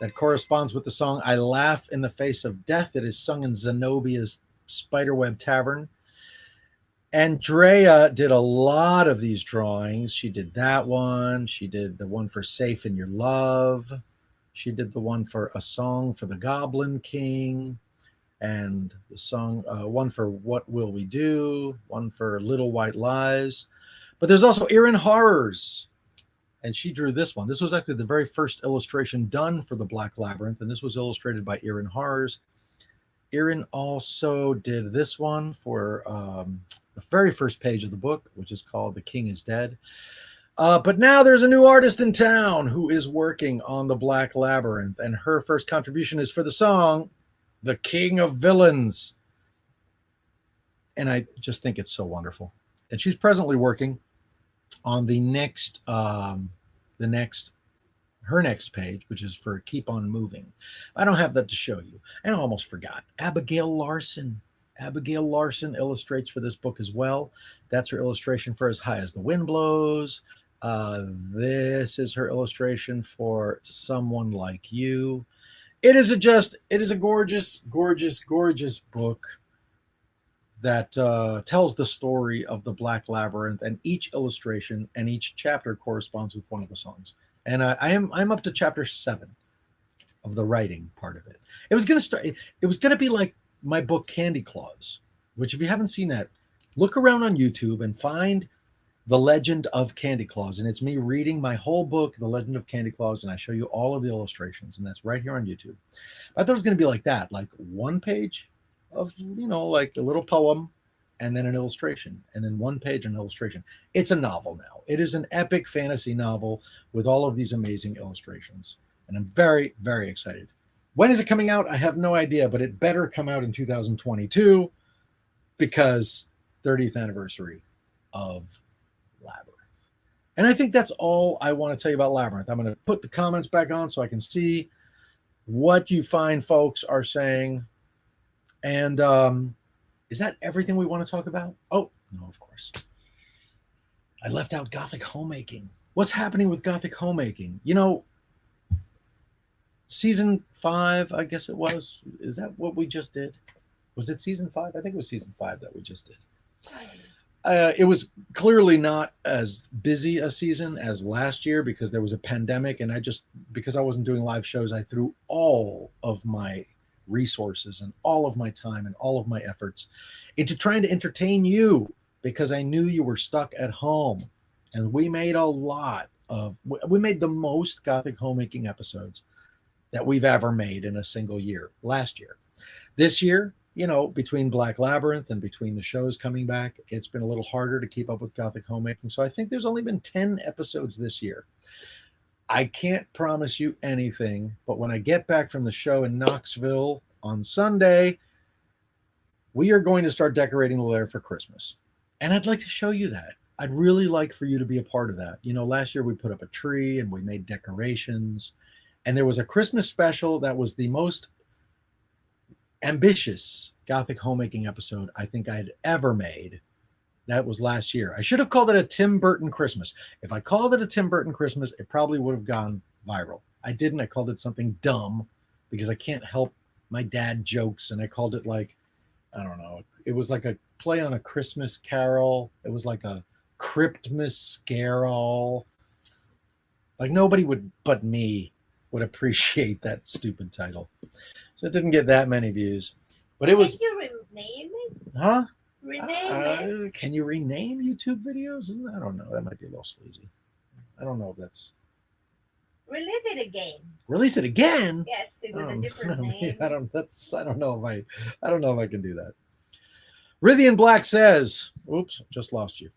that corresponds with the song I Laugh in the Face of Death. It is sung in Zenobia's Spiderweb Tavern. And Drea did a lot of these drawings. She did that one. She did the one for Safe in Your Love. She did the one for A Song for the Goblin King. And the song, one for What Will We Do, one for Little White Lies. But there's also Erin Horrors, and she drew this one. This was actually the very first illustration done for the Black Labyrinth, and this was illustrated by Erin Horrors. Erin also did this one for the very first page of the book, which is called The King is Dead. But now there's a new artist in town who is working on the Black Labyrinth, and her first contribution is for the song The King of Villains. And I just think it's so wonderful. And she's presently working on her next page, which is for Keep On Moving. I don't have that to show you. And I almost forgot. Abigail Larson illustrates for this book as well. That's her illustration for As High as the Wind Blows. This is her illustration for Someone Like You. It is a gorgeous, gorgeous, gorgeous book that tells the story of the Black Labyrinth, and each illustration and each chapter corresponds with one of the songs. And I'm up to chapter 7 of the writing part of it. It was gonna be like my book Candy Claus, which if you haven't seen that, look around on YouTube and find The Legend of Candy Claus, and it's me reading my whole book, The Legend of Candy Claus, and I show you all of the illustrations, and that's right here on YouTube. I thought it was going to be like that, like one page of, like a little poem, and then an illustration, and then one page an illustration. It's a novel now. It is an epic fantasy novel with all of these amazing illustrations, and I'm very, very excited. When is it coming out? I have no idea, but it better come out in 2022 because 30th anniversary of Labyrinth. And I think that's all I want to tell you about Labyrinth. I'm going to put the comments back on so I can see what you fine folks are saying. And is that everything we want to talk about? Oh, no, of course. I left out Gothic Homemaking. What's happening with Gothic Homemaking? Season 5, I guess it was. Is that what we just did? Was it season 5? I think it was season 5 that we just did. It was clearly not as busy a season as last year because there was a pandemic, and because I wasn't doing live shows, I threw all of my resources and all of my time and all of my efforts into trying to entertain you because I knew you were stuck at home. And we made the most Gothic Homemaking episodes that we've ever made in a single year last year. This year, between Black Labyrinth and between the shows coming back, it's been a little harder to keep up with Gothic Homemaking. So I think there's only been 10 episodes this year. I can't promise you anything, but when I get back from the show in Knoxville on Sunday, we are going to start decorating the lair for Christmas. And I'd like to show you that. I'd really like for you to be a part of that. Last year we put up a tree and we made decorations, and there was a Christmas special that was the most ambitious Gothic Homemaking episode I think I had ever made. That was last year. I should have called it a Tim Burton Christmas. If I called it a Tim Burton Christmas, it probably would have gone viral. I didn't. I called it something dumb because I can't help my dad jokes, and I called it like, I don't know. It was like a play on a Christmas Carol. It was like a Cryptmas Carol. Like nobody but me would appreciate that stupid title. So it didn't get that many views. But it was. Can you rename it? Huh? Rename it? Can you rename YouTube videos? I don't know. That might be a little sleazy. I don't know if that's. Release it again. Release it again? Yes, with a different name. I don't know if I can do that. Rithian Black says, oops, just lost you.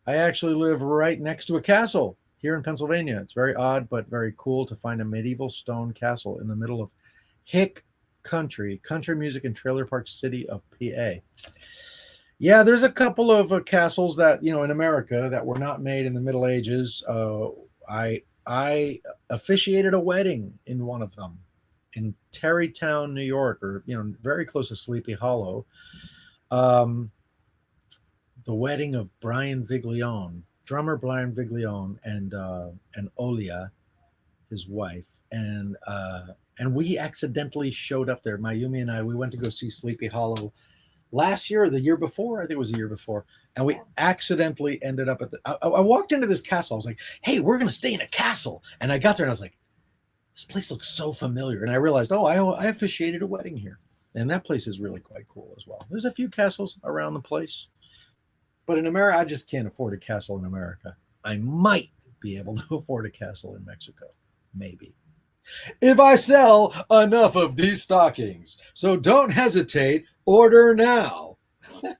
I actually live right next to a castle here in Pennsylvania. It's very odd, but very cool to find a medieval stone castle in the middle of hick country music and trailer park city of PA. Yeah, there's a couple of castles that, in America that were not made in the Middle Ages. I officiated a wedding in one of them in Terrytown, New York, or, very close to Sleepy Hollow. The wedding of Brian Viglione, drummer Brian Viglione, and Olia, his wife. And we accidentally showed up there. Mayumi and I, we went to go see Sleepy Hollow last year or the year before. I think it was the year before. And we accidentally ended up at I walked into this castle. I was like, hey, we're going to stay in a castle. And I got there and I was like, this place looks so familiar. And I realized, I officiated a wedding here. And that place is really quite cool as well. There's a few castles around the place. But in America, I just can't afford a castle in America. I might be able to afford a castle in Mexico. Maybe. If I sell enough of these stockings. So don't hesitate. Order now. Mi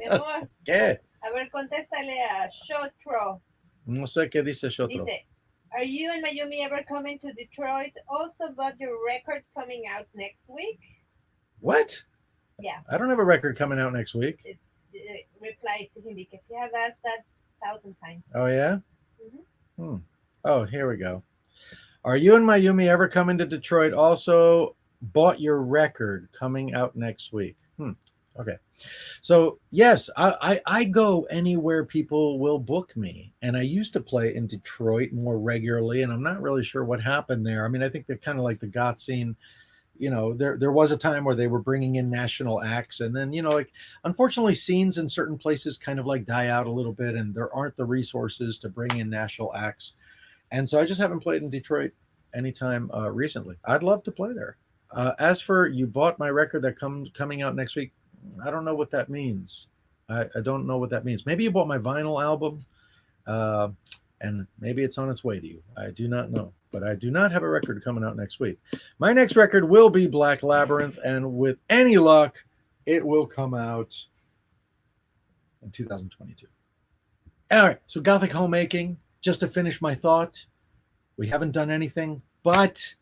amor, ¿Qué? a ver, contéstale a Shotro. No sé qué dice Shotro. Dice, are you and Mayumi ever coming to Detroit? Also about your record coming out next week? What? Yeah. I don't have a record coming out next week. Reply to him because he has asked that 1,000 times. Oh, yeah? Mm-hmm. Oh, here we go. Are you and Mayumi ever coming to Detroit? Also bought your record coming out next week. Okay. So yes, I go anywhere people will book me, and I used to play in Detroit more regularly, and I'm not really sure what happened there. I mean, I think they're kind of like the goth scene. You know, there was a time where they were bringing in national acts, and then like unfortunately, scenes in certain places kind of like die out a little bit, and there aren't the resources to bring in national acts, and so I just haven't played in Detroit anytime recently. I'd love to play there. As for you bought my record that coming out next week, I don't know what that means. I don't know what that means. Maybe you bought my vinyl album, uh, and maybe it's on its way to you. I do not know, but I do not have a record coming out next week. My next record will be Black Labyrinth, and with any luck, it will come out in 2022. All right, so Gothic Homemaking, just to finish my thought, we haven't done anything, but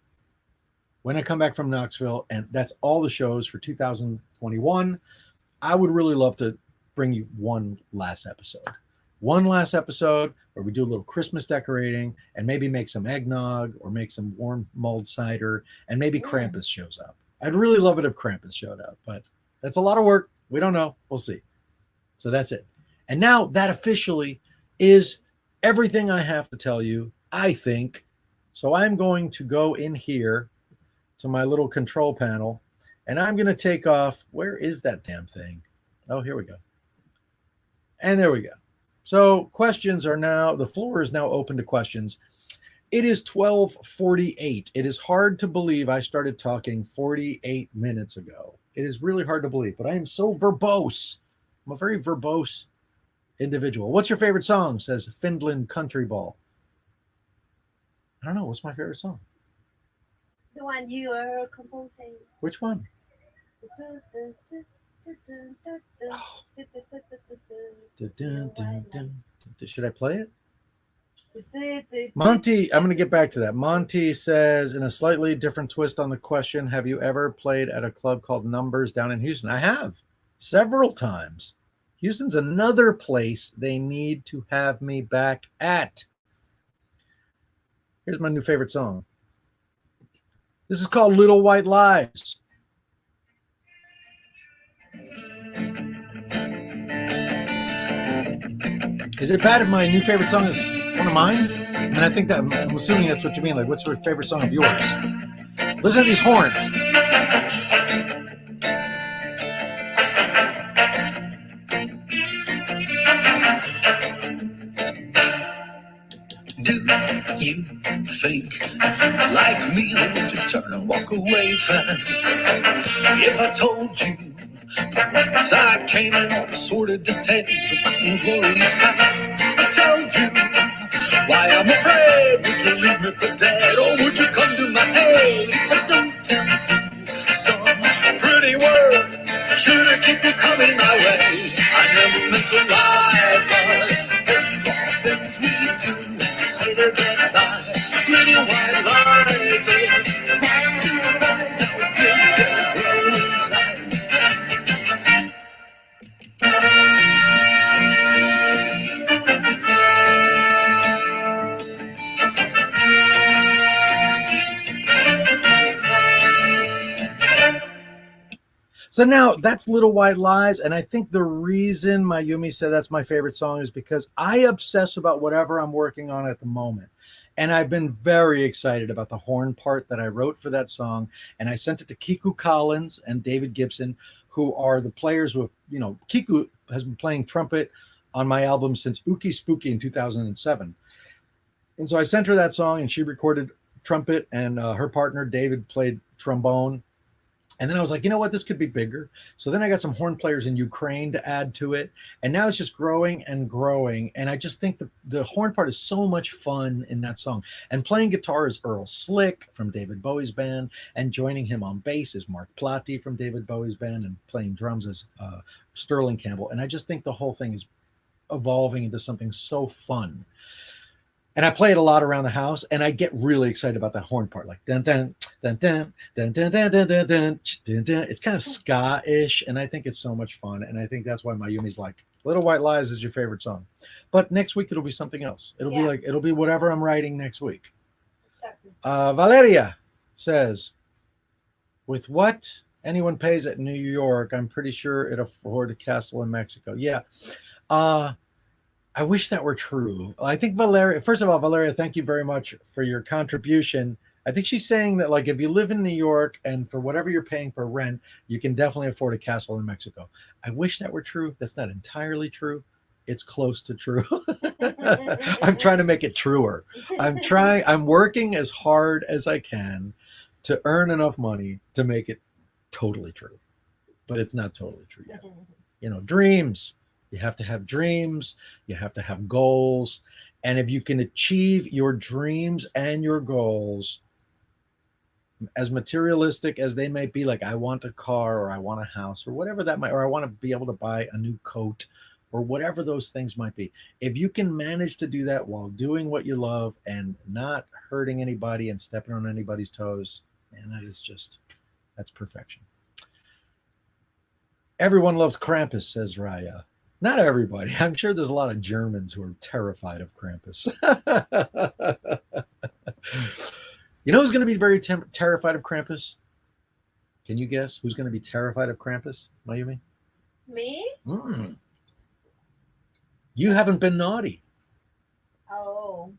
when I come back from Knoxville, and that's all the shows for 2021, I would really love to bring you one last episode. One last episode where we do a little Christmas decorating and maybe make some eggnog or make some warm mulled cider, and maybe Krampus shows up. I'd really love it if Krampus showed up, but that's a lot of work. We don't know. We'll see. So that's it. And now that officially is everything I have to tell you, I think. So I'm going to go in here to my little control panel, and I'm going to take off. Where is that damn thing? Oh, here we go. And there we go. So questions are now, the floor is now open to questions. It is 12:48. It is hard to believe I started talking 48 minutes ago. It is really hard to believe, but I am so verbose. I'm a very verbose individual. What's your favorite song? Says Finland Country Ball. I don't know. What's my favorite song? The one you are composing. Which one? Should I play it? Monty, I'm going to get back to that. Monty says, in a slightly different twist on the question, have you ever played at a club called Numbers down in Houston? I have, several times. Houston's another place they need to have me back at. Here's my new favorite song. This is called Little White Lies. Is it bad if my new favorite song is one of mine? And I think that, I'm assuming that's what you mean. Like, what's your favorite song of yours? Listen to these horns. Do you think, like me, would you turn and walk away fast? If I told you from whence I came and all the sordid details of my inglorious past, I'd tell you why I'm afraid. Would you leave me for dead, or would you come to my aid? If I don't tell you some pretty words, should I keep you coming my way? I never meant to lie, but there are things we do. Say to get by, little white lies, and small surprise, how big they grow in size. So now that's Little White Lies, and I think the reason Mayumi said that's my favorite song is because I obsess about whatever I'm working on at the moment. And I've been very excited about the horn part that I wrote for that song, and I sent it to Kiku Collins and David Gibson, who are the players who have, Kiku has been playing trumpet on my album since Ookie Spooky in 2007. And so I sent her that song, and she recorded trumpet, and her partner David played trombone. And then I was like, you know what, this could be bigger. So then I got some horn players in Ukraine to add to it. And now it's just growing and growing. And I just think the horn part is so much fun in that song. And playing guitar is Earl Slick from David Bowie's band. And joining him on bass is Mark Plati from David Bowie's band. And playing drums is Sterling Campbell. And I just think the whole thing is evolving into something so fun. And I play it a lot around the house, and I get really excited about that horn part, like dun dun dun dun dun dun dun dun dun dun dun dun. It's kind of ska-ish, and I think it's so much fun. And I think that's why Mayumi's like, Little White Lies is your favorite song. But next week it'll be something else. It'll be whatever I'm writing next week. Exactly. Valeria says, with what Anyone pays it in New York, I'm pretty sure it afford a castle in Mexico. Yeah. I wish that were true. I think Valeria, first of all, Valeria, thank you very much for your contribution. I think she's saying that, like, if you live in New York and for whatever you're paying for rent, you can definitely afford a castle in Mexico. I wish that were true. That's not entirely true. It's close to true. I'm trying to make it truer. I'm working as hard as I can to earn enough money to make it totally true. But it's not totally true yet. You know, dreams. You have to have dreams. You have to have goals. And if you can achieve your dreams and your goals, as materialistic as they may be, like I want a car or I want a house or whatever that might, or I want to be able to buy a new coat or whatever those things might be. If you can manage to do that while doing what you love and not hurting anybody and stepping on anybody's toes, man, that's perfection. Everyone loves Krampus, says Raya. Not everybody. I'm sure there's a lot of Germans who are terrified of Krampus. You know who's going to be very terrified of Krampus? Can you guess who's going to be terrified of Krampus, Mayumi? Me? You haven't been naughty. Oh.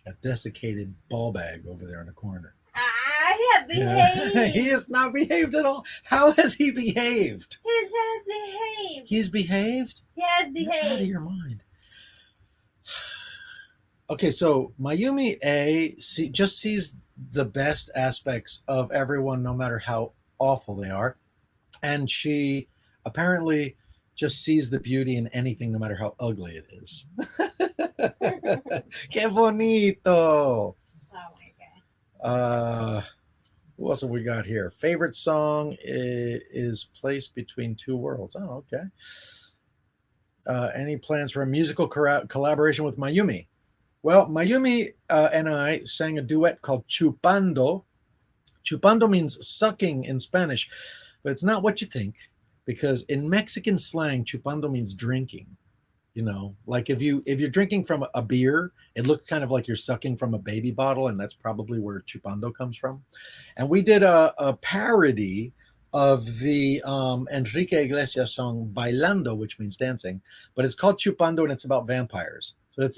That desiccated ball bag over there in the corner. I have behaved. He has not behaved at all. How has he behaved? He has behaved. He's behaved? He has You're out of behaved. your mind. Okay, so Mayumi A just sees the best aspects of everyone, no matter how awful they are. And she apparently just sees the beauty in anything, no matter how ugly it is. Que bonito. Oh my God. Who else have we got here? Favorite song is Placed Between Two Worlds. Oh, okay. Any plans for a musical collaboration with Mayumi? Well, Mayumi and I sang a duet called Chupando. Chupando means sucking in Spanish, but it's not what you think, because in Mexican slang, chupando means drinking. You know, like if you're drinking from a beer, it looks kind of like you're sucking from a baby bottle, and that's probably where chupando comes from. And we did a parody of the Enrique Iglesias song Bailando, which means dancing, but it's called Chupando and it's about vampires. So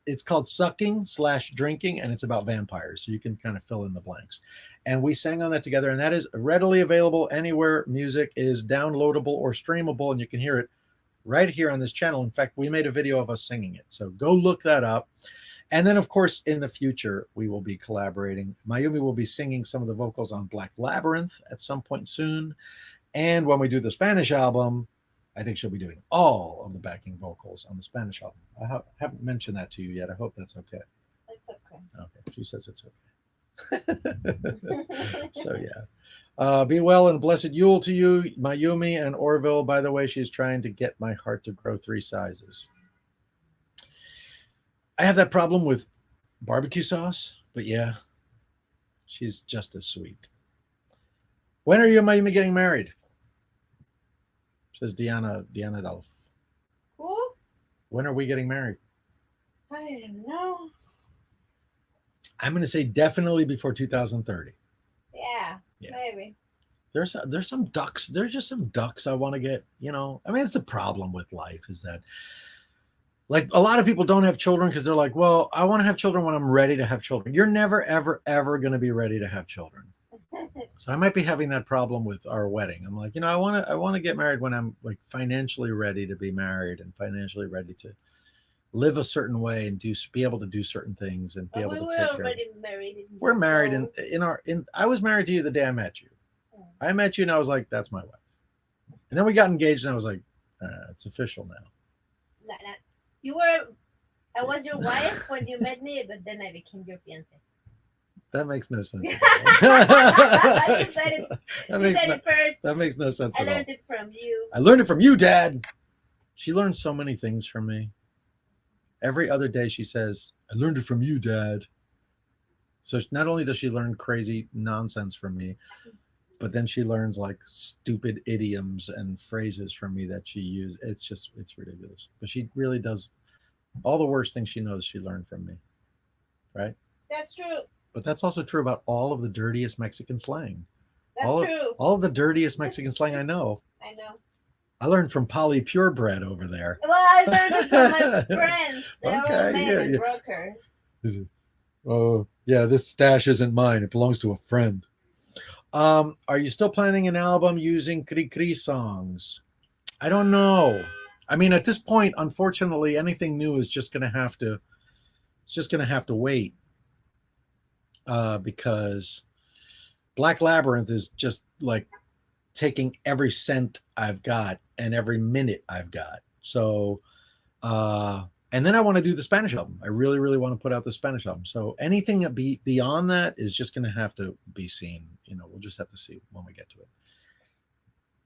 it's called sucking / drinking, and it's about vampires. So you can kind of fill in the blanks. And we sang on that together, and that is readily available anywhere music is downloadable or streamable, and you can hear it right here on this channel. In fact, we made a video of us singing it. So go look that up. And then, of course, in the future, we will be collaborating. Mayumi will be singing some of the vocals on Black Labyrinth at some point soon. And when we do the Spanish album, I think she'll be doing all of the backing vocals on the Spanish album. I haven't mentioned that to you yet. I hope that's okay. It's okay. Okay. She says it's okay. So, yeah. Be well and blessed Yule to you, Mayumi and Orville. By the way, she's trying to get my heart to grow 3 sizes. I have that problem with barbecue sauce, but yeah, she's just as sweet. When are you and Mayumi getting married? Says Diana Dolph. Who? When are we getting married? I don't know. I'm going to say definitely before 2030. Yeah, maybe. There's some ducks. There's just some ducks I want to get, you know. I mean, it's the problem with life is that, like, a lot of people don't have children because they're like, well, I want to have children when I'm ready to have children. You're never, ever, ever going to be ready to have children. So I might be having that problem with our wedding. I'm like, you know, I want to get married when I'm like financially ready to be married and financially ready to live a certain way and be able to do certain things and be able to take care of it. We're married in I was married to you the day I met you. I met you and I was like, that's my wife. And then we got engaged and I was like, it's official now. I was your wife when you met me, but then I became your fiance. That makes no sense. You said it. That makes no sense I at all. learned it from you. I learned it from you, Dad. She learned so many things from me. Every other day she says, I learned it from you, Dad. So not only does she learn crazy nonsense from me, but then she learns like stupid idioms and phrases from me that she uses. It's ridiculous. But she really does all the worst things she knows she learned from me. Right? That's true. But that's also true about all of the dirtiest Mexican slang. all, true. all the dirtiest Mexican slang I know. I know. I learned from Polly Purebred over there. Well, I learned it from my friends. They're all Okay, men yeah, and yeah. broker. Oh, yeah, this stash isn't mine. It belongs to a friend. Are you still planning an album using Cri songs? I don't know. I mean, at this point, unfortunately, anything new is just gonna have to wait. Because Black Labyrinth is just like taking every cent I've got and every minute I've got. So and then I want to do the Spanish album. I really, really want to put out the Spanish album. So anything beyond that is just going to have to be seen. We'll just have to see when we get to it.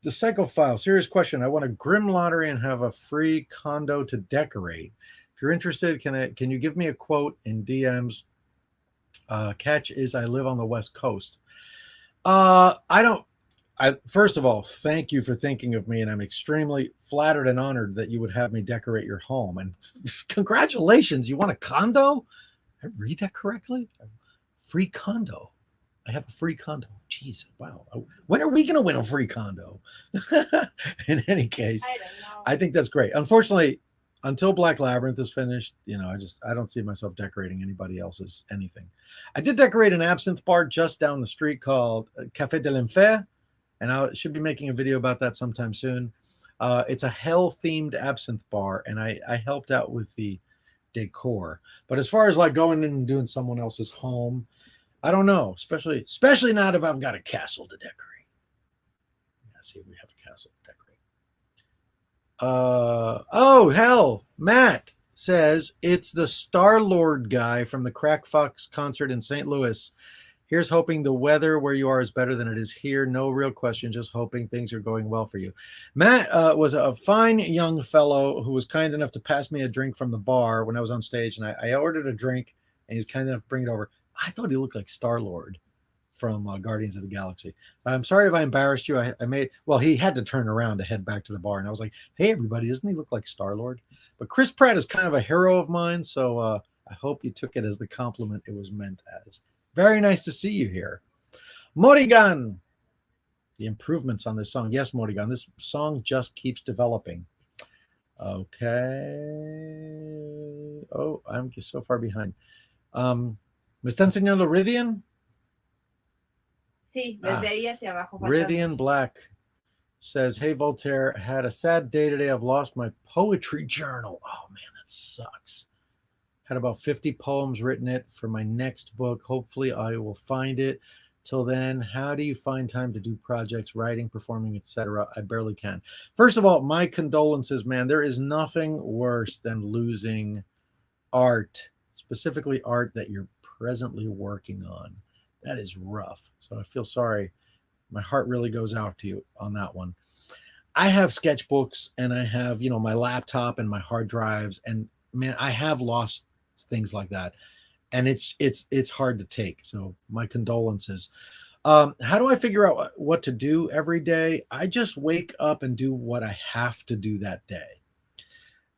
The Psychophile, serious question. I want a Grim lottery and have a free condo to decorate. If you're interested, can you give me a quote in DMs? Catch is I live on the West Coast. First of all, thank you for thinking of me, and I'm extremely flattered and honored that you would have me decorate your home. And congratulations, you want a condo? Did I read that correctly? Free condo. I have a free condo. Jeez, wow. When are we going to win a free condo? In any case, I don't know. I think that's great. Unfortunately, until Black Labyrinth is finished, I don't see myself decorating anybody else's anything. I did decorate an absinthe bar just down the street called Café de l'Enfer, and I should be making a video about that sometime soon. It's a hell-themed absinthe bar, and I helped out with the decor. But as far as like going in and doing someone else's home, I don't know, especially not if I've got a castle to decorate. Let's see if we have a castle to decorate. Oh, hell, Matt says it's the Star-Lord guy from the Crack Fox concert in St. Louis. Here's hoping the weather where you are is better than it is here. No real question, just hoping things are going well for you. Matt was a fine young fellow who was kind enough to pass me a drink from the bar when I was on stage, and I ordered a drink, and he's kind enough to bring it over. I thought he looked like Star-Lord from Guardians of the Galaxy. I'm sorry if I embarrassed you. He had to turn around to head back to the bar, and I was like, hey, everybody, doesn't he look like Star-Lord? But Chris Pratt is kind of a hero of mine, so I hope you took it as the compliment it was meant as. Very nice to see you here. Morigan, the improvements on this song. Yes, Morigan, this song just keeps developing. Okay. Oh, I'm so far behind. ¿Me está enseñando Ridian? Sí, desde ahí hacia abajo. Ridian Black says, hey, Voltaire, had a sad day today. I've lost my poetry journal. Oh, man, that sucks. Had about 50 poems written it for my next book. Hopefully I will find it. Till then, how do you find time to do projects, writing, performing, etc.? I barely can. First of all, my condolences, man. There is nothing worse than losing art, specifically art that you're presently working on. That is rough. So I feel sorry. My heart really goes out to you on that one. I have sketchbooks and I have, my laptop and my hard drives, and man, I have lost things like that, and it's hard to take. So my condolences. How do I figure out what to do every day? I just wake up and do what I have to do that day,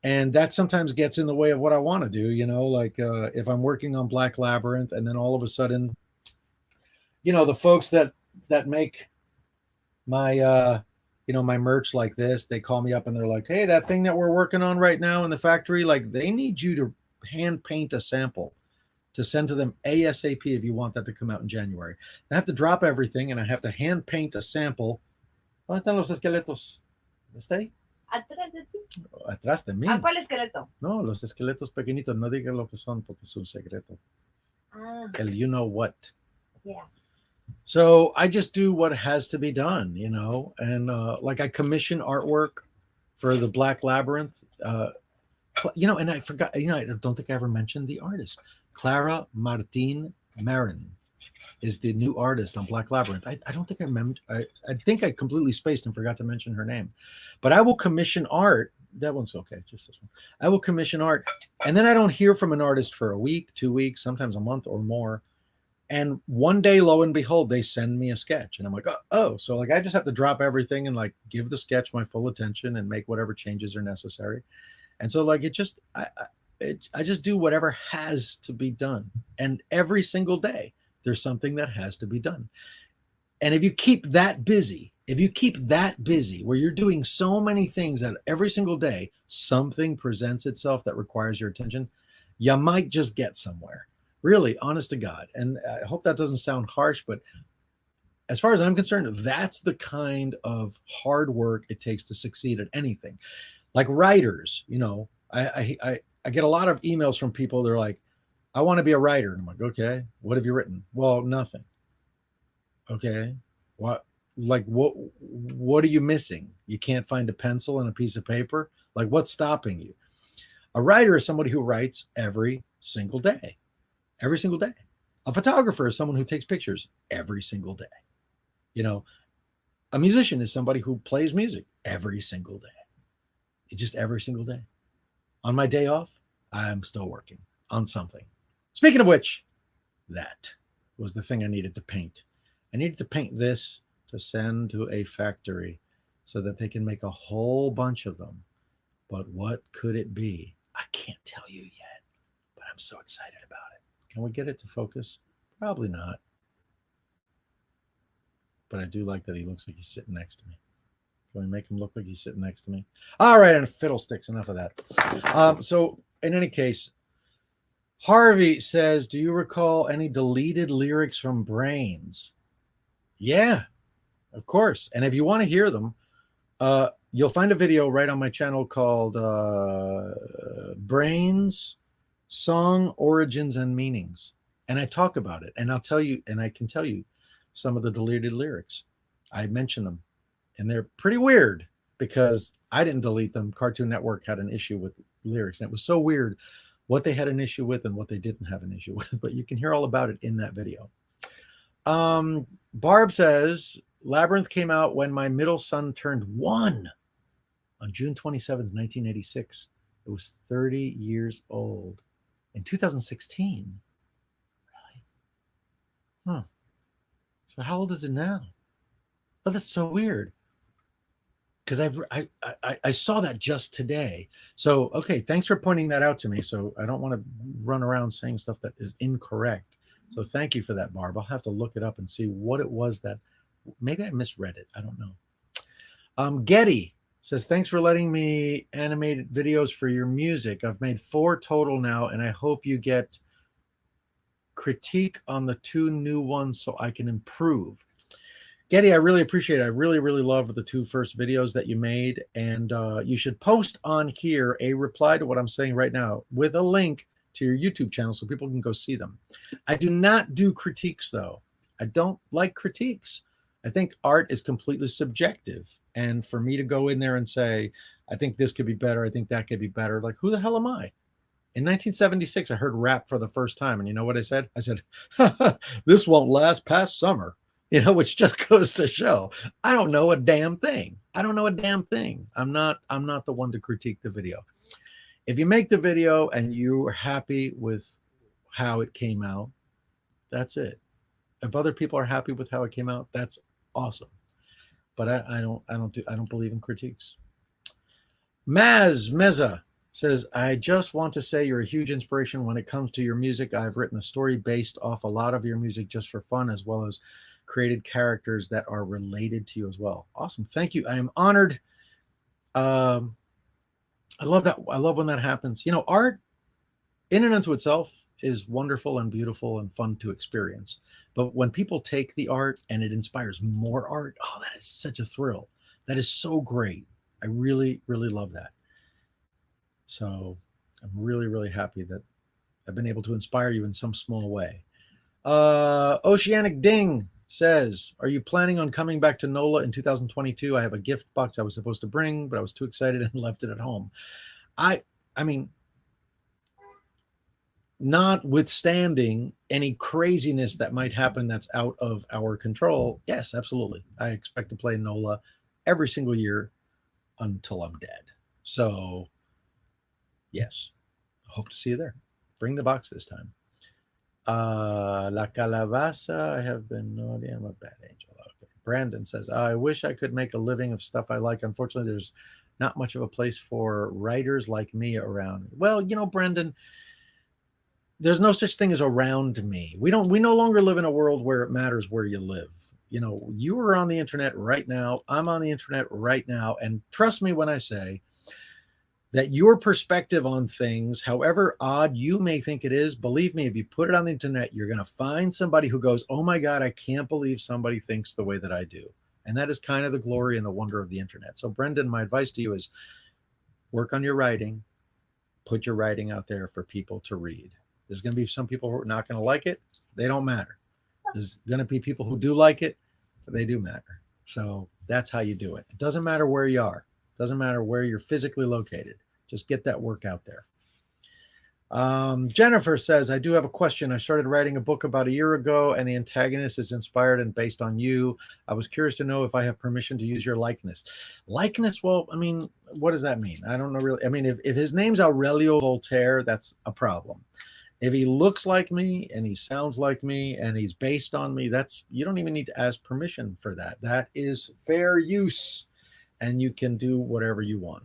and that sometimes gets in the way of what I want to do. Like if I'm working on Black Labyrinth, and then all of a sudden, the folks that make my my merch like this, they call me up and they're like, hey, that thing that we're working on right now in the factory, like they need you to hand paint a sample to send to them ASAP if you want that to come out in January. I have to drop everything and I have to hand paint a sample. ¿Dónde están los esqueletos? ¿Está ahí? ¿Atrás de ti? Atrás de mí. ¿A cuál esqueleto? No, los esqueletos pequeñitos. No digan lo que son porque es un secreto. Ah. El you know what. Yeah. So I just do what has to be done, and like I commission artwork for the Black Labyrinth, and I forgot, I don't think I ever mentioned the artist. Clara Martin Marin is the new artist on Black Labyrinth. I don't think I remembered. I think I completely spaced and forgot to mention her name, but I will commission art. That one's okay. Just this one. I will commission art, and then I don't hear from an artist for a week, 2 weeks, sometimes a month or more. And one day, lo and behold, they send me a sketch, and I'm like, oh, so like I just have to drop everything and like give the sketch my full attention and make whatever changes are necessary. And so like I just do whatever has to be done, and every single day there's something that has to be done. And if you keep that busy, where you're doing so many things that every single day something presents itself that requires your attention, you might just get somewhere. Really, honest to God. And I hope that doesn't sound harsh, but as far as I'm concerned, that's the kind of hard work it takes to succeed at anything. Like writers, you know, I get a lot of emails from people. They're like, I want to be a writer. And I'm like, okay, what have you written? Well, nothing. Okay. What are you missing? You can't find a pencil and a piece of paper? Like, what's stopping you? A writer is somebody who writes every single day. Every single day. A photographer is someone who takes pictures every single day. You know, a musician is somebody who plays music every single day. Just every single day. On my day off, I'm still working on something. Speaking of which, that was the thing I needed to paint. I needed to paint this to send to a factory so that they can make a whole bunch of them. But what could it be? I can't tell you yet, but I'm so excited about it. Can we get it to focus? Probably not. But I do like that he looks like he's sitting next to me. Can we make him look like he's sitting next to me? All right, and fiddlesticks, enough of that. So in any case, Harvey says, do you recall any deleted lyrics from Brains? Yeah, of course. And if you want to hear them, you'll find a video right on my channel called Brains, Song Origins and Meanings. And I talk about it. And I'll tell you, and I can tell you some of the deleted lyrics. I mention them. And they're pretty weird because I didn't delete them. Cartoon Network had an issue with lyrics. And it was so weird what they had an issue with and what they didn't have an issue with. But you can hear all about it in that video. Barb says, Labyrinth came out when my middle son turned 1 on June 27th, 1986. It was 30 years old. In 2016. Really? Huh. So how old is it now? Oh, that's so weird. Because I saw that just today. So, okay, thanks for pointing that out to me. So I don't want to run around saying stuff that is incorrect. So thank you for that, Barb. I'll have to look it up and see what it was that, maybe I misread it. I don't know. Getty says, thanks for letting me animate videos for your music. I've made 4 total now, and I hope you get critique on the 2 new ones so I can improve. Getty, I really appreciate it. I really, really love the 2 first videos that you made. And you should post on here a reply to what I'm saying right now with a link to your YouTube channel so people can go see them. I do not do critiques, though. I don't like critiques. I think art is completely subjective. And for me to go in there and say, I think this could be better, I think that could be better, like, who the hell am I? In 1976, I heard rap for the first time. And you know what I said? I said, this won't last past summer. You know, which just goes to show I don't know a damn thing. I don't know a damn thing. I'm not the one to critique the video. If you make the video and you're happy with how it came out, that's it. If other people are happy with how it came out, that's awesome. But I don't believe in critiques. Meza says, I just want to say you're a huge inspiration when it comes to your music. I've written a story based off a lot of your music just for fun, as well as created characters that are related to you as well. Awesome. Thank you. I am honored. I love that. I love when that happens. You know, art in and unto itself is wonderful and beautiful and fun to experience. But when people take the art and it inspires more art, oh, that is such a thrill. That is so great. I really, really love that. So I'm really, really happy that I've been able to inspire you in some small way. Oceanic Ding says, are you planning on coming back to NOLA in 2022? I have a gift box I was supposed to bring, but I was too excited and left it at home. I mean, notwithstanding any craziness that might happen that's out of our control, yes, absolutely. I expect to play NOLA every single year until I'm dead. So, yes, I hope to see you there. Bring the box this time. La Calabaza, I have been naughty. I'm a bad angel. Okay. Brandon says, I wish I could make a living of stuff I like. Unfortunately, there's not much of a place for writers like me around. Well, you know, Brandon, there's no such thing as around me. We no longer live in a world where it matters where you live. you know, you are on the internet right now. I'm on the internet right now. And trust me when I say that your perspective on things, however odd you may think it is, believe me, if you put it on the internet, you're going to find somebody who goes, oh my God, I can't believe somebody thinks the way that I do. And that is kind of the glory and the wonder of the internet. So Brendan, my advice to you is work on your writing, put your writing out there for people to read. There's going to be some people who are not going to like it. They don't matter. There's going to be people who do like it, but they do matter. So that's how you do it. It doesn't matter where you are. It doesn't matter where you're physically located. Just get that work out there. Jennifer says, I do have a question. I started writing a book about a year ago, and the antagonist is inspired and based on you. I was curious to know if I have permission to use your likeness. Likeness? Well, I mean, what does that mean? I don't know really. I mean, if his name's Aurelio Voltaire, that's a problem. If he looks like me and he sounds like me and he's based on me, that's, you don't even need to ask permission for that. That is fair use, and you can do whatever you want.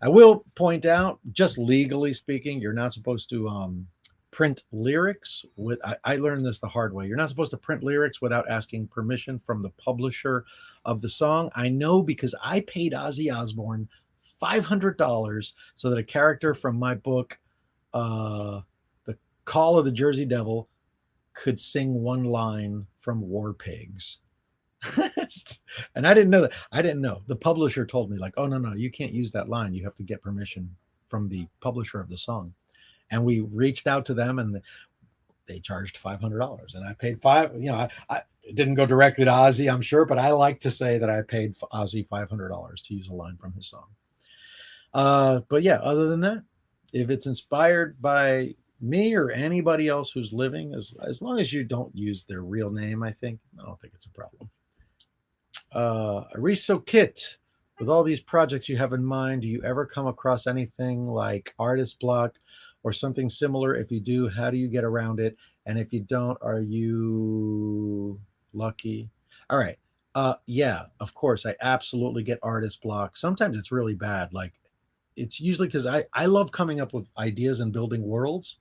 I will point out, just legally speaking, you're not supposed to print lyrics with, I learned this the hard way. You're not supposed to print lyrics without asking permission from the publisher of the song. I know because I paid Ozzy Osbourne $500 so that a character from my book, The Call of the Jersey Devil, could sing one line from War Pigs. And I didn't know that. I didn't know. The publisher told me, like, oh, no, you can't use that line. You have to get permission from the publisher of the song. And we reached out to them, and they charged $500. And I paid I it didn't go directly to Ozzy, I'm sure, but I like to say that I paid Ozzy $500 to use a line from his song. But yeah, other than that, if it's inspired by me or anybody else who's living, as long as you don't use their real name, I don't think it's a problem. Ariso Kit, with all these projects you have in mind, do you ever come across anything like artist block or something similar? If you do, how do you get around it? And if you don't, are you lucky? All right. Yeah, of course. I absolutely get artist block. Sometimes it's really bad. Like, it's usually because I love coming up with ideas and building worlds,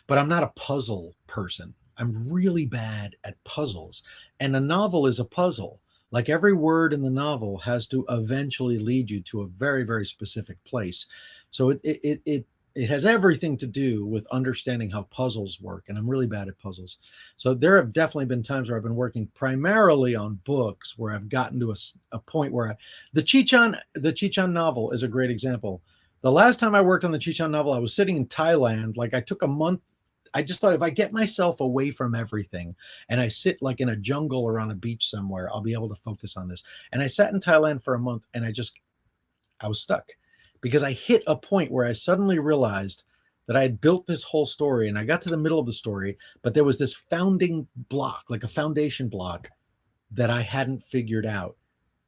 but I'm not a puzzle person. I'm really bad at puzzles. And a novel is a puzzle. Like, every word in the novel has to eventually lead you to a very, very specific place. So it has everything to do with understanding how puzzles work. And I'm really bad at puzzles. So there have definitely been times where I've been working primarily on books where I've gotten to a point where the Chichan novel is a great example. The last time I worked on the Chichan novel, I was sitting in Thailand. Like, I took a month. I just thought, if I get myself away from everything and I sit like in a jungle or on a beach somewhere, I'll be able to focus on this. And I sat in Thailand for a month, and I was stuck because I hit a point where I suddenly realized that I had built this whole story, and I got to the middle of the story, but there was this founding block, like a foundation block, that I hadn't figured out.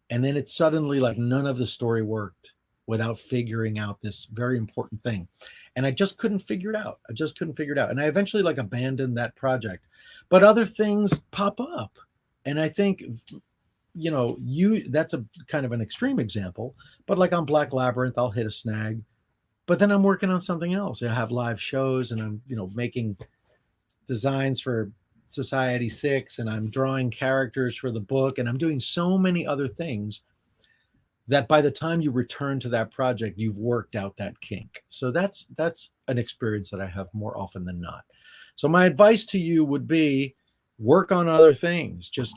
And then it suddenly, like, none of the story worked without figuring out this very important thing. And I just couldn't figure it out. And I eventually, like, abandoned that project. But other things pop up. And I think, that's a kind of an extreme example. But like on Black Labyrinth, I'll hit a snag. But then I'm working on something else. I have live shows, and I'm, making designs for Society 6, and I'm drawing characters for the book, and I'm doing so many other things that by the time you return to that project, you've worked out that kink. So that's an experience that I have more often than not. So my advice to you would be, work on other things. Just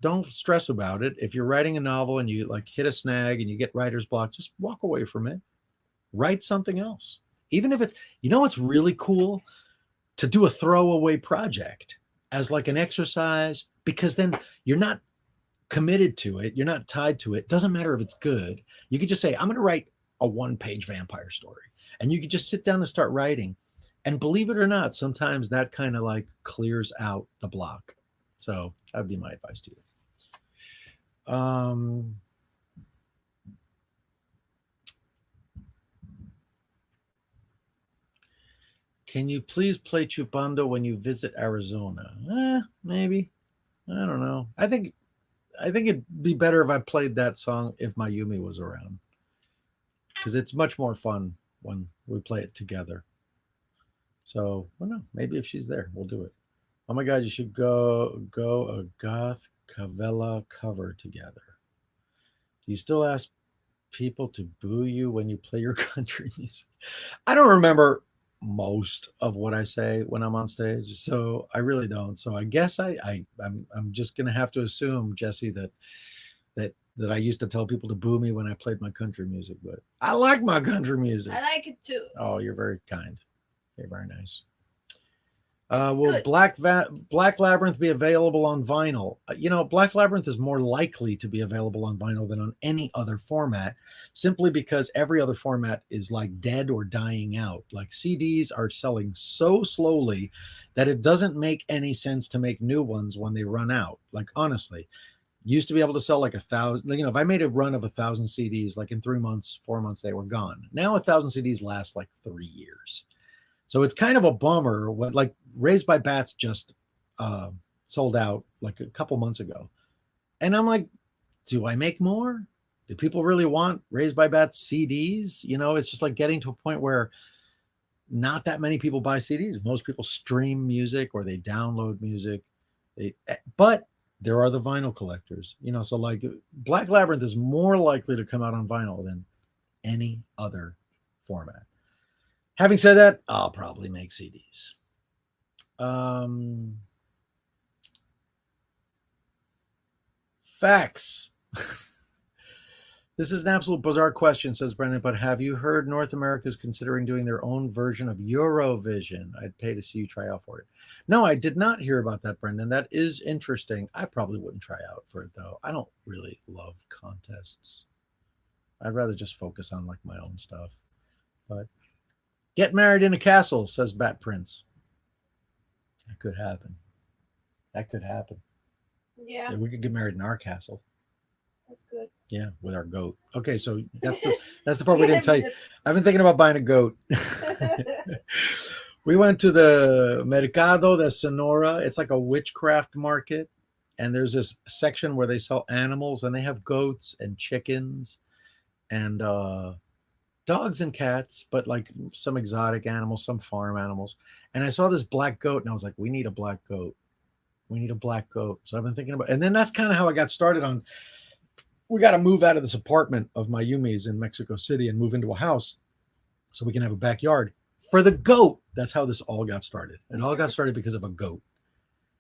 don't stress about it. If you're writing a novel and you like hit a snag and you get writer's block, just walk away from it. Write something else. Even if it's, it's really cool to do a throwaway project as like an exercise, because then you're not committed to it. You're not tied to it. Doesn't matter if it's good. You could just say, I'm going to write a 1-page vampire story. And you could just sit down and start writing. And believe it or not, sometimes that kind of like clears out the block. So that would be my advice to you. Can you please play Chupando when you visit Arizona? Maybe. I don't know. I think it'd be better if I played that song if Mayumi was around, because it's much more fun when we play it together. So, well, no, maybe if she's there, we'll do it. Oh my God, you should go a goth Cavella cover together. Do you still ask people to boo you when you play your country music? I don't remember most of what I say when I'm on stage, so I really don't. So I guess I'm just gonna have to assume, Jesse, that I used to tell people to boo me when I played my country music, but I like my country music. I like it too. Oh, you're very kind. You're very nice. Will Good. Black Labyrinth be available on vinyl? Black Labyrinth is more likely to be available on vinyl than on any other format, simply because every other format is like dead or dying out. Like CDs are selling so slowly that it doesn't make any sense to make new ones when they run out. Like, honestly, used to be able to sell like 1,000. If I made a run of 1,000 CDs, like in 3 months, 4 months, they were gone. Now 1,000 CDs last like 3 years. So it's kind of a bummer. What, like, Raised by Bats just sold out like a couple months ago. And I'm like, do I make more? Do people really want Raised by Bats CDs? It's just like getting to a point where not that many people buy CDs. Most people stream music or they download music. But there are the vinyl collectors, so like Black Labyrinth is more likely to come out on vinyl than any other format. Having said that, I'll probably make CDs. Facts. This is an absolute bizarre question, says Brendan, but have you heard North America is considering doing their own version of Eurovision? I'd pay to see you try out for it. No, I did not hear about that, Brendan. That is interesting. I probably wouldn't try out for it, though. I don't really love contests. I'd rather just focus on like my own stuff. But get married in a castle, says Bat Prince. That could happen. That could happen. Yeah. We could get married in our castle. That's good. Yeah, with our goat. Okay, so that's the part we didn't tell you. I've been thinking about buying a goat. We went to the Mercado de Sonora. It's like a witchcraft market. And there's this section where they sell animals, and they have goats and chickens and dogs and cats, but like some exotic animals, some farm animals. And I saw this black goat, and I was like, we need a black goat. We need a black goat. So I've been thinking about, and then that's kind of how I got started on, we got to move out of this apartment of Mayumi's in Mexico City and move into a house so we can have a backyard for the goat. That's how this all got started. It all got started because of a goat.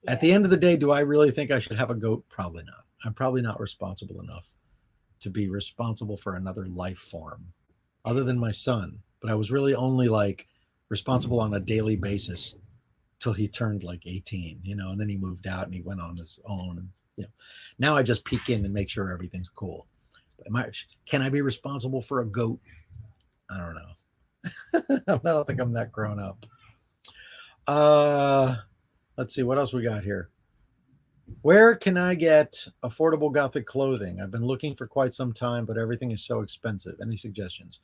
Yeah. At the end of the day, do I really think I should have a goat? Probably not. I'm probably not responsible enough to be responsible for another life form other than my son. But I was really only like responsible on a daily basis till he turned like 18, and then he moved out and he went on his own. And, now I just peek in and make sure everything's cool. Can I be responsible for a goat? I don't know. I don't think I'm that grown up. Let's see what else we got here. Where can I get affordable Gothic clothing? I've been looking for quite some time, but everything is so expensive. Any suggestions?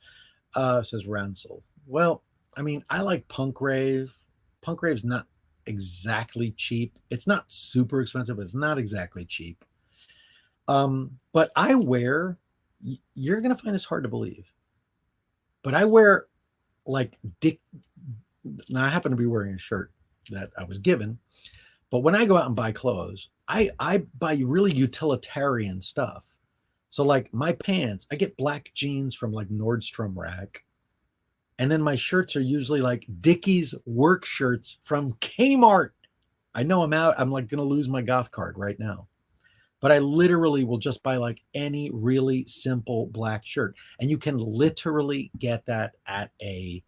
Says Ransel. Well, I mean, I like punk rave. Punk rave's not exactly cheap. It's not super expensive, but it's not exactly cheap. But I wear, you're going to find this hard to believe, but I wear like now I happen to be wearing a shirt that I was given, but when I go out and buy clothes, I buy really utilitarian stuff. So like my pants, I get black jeans from like Nordstrom Rack. And then my shirts are usually like Dickies work shirts from Kmart. I know I'm out. I'm like going to lose my goth card right now. But I literally will just buy like any really simple black shirt. And you can literally get that at I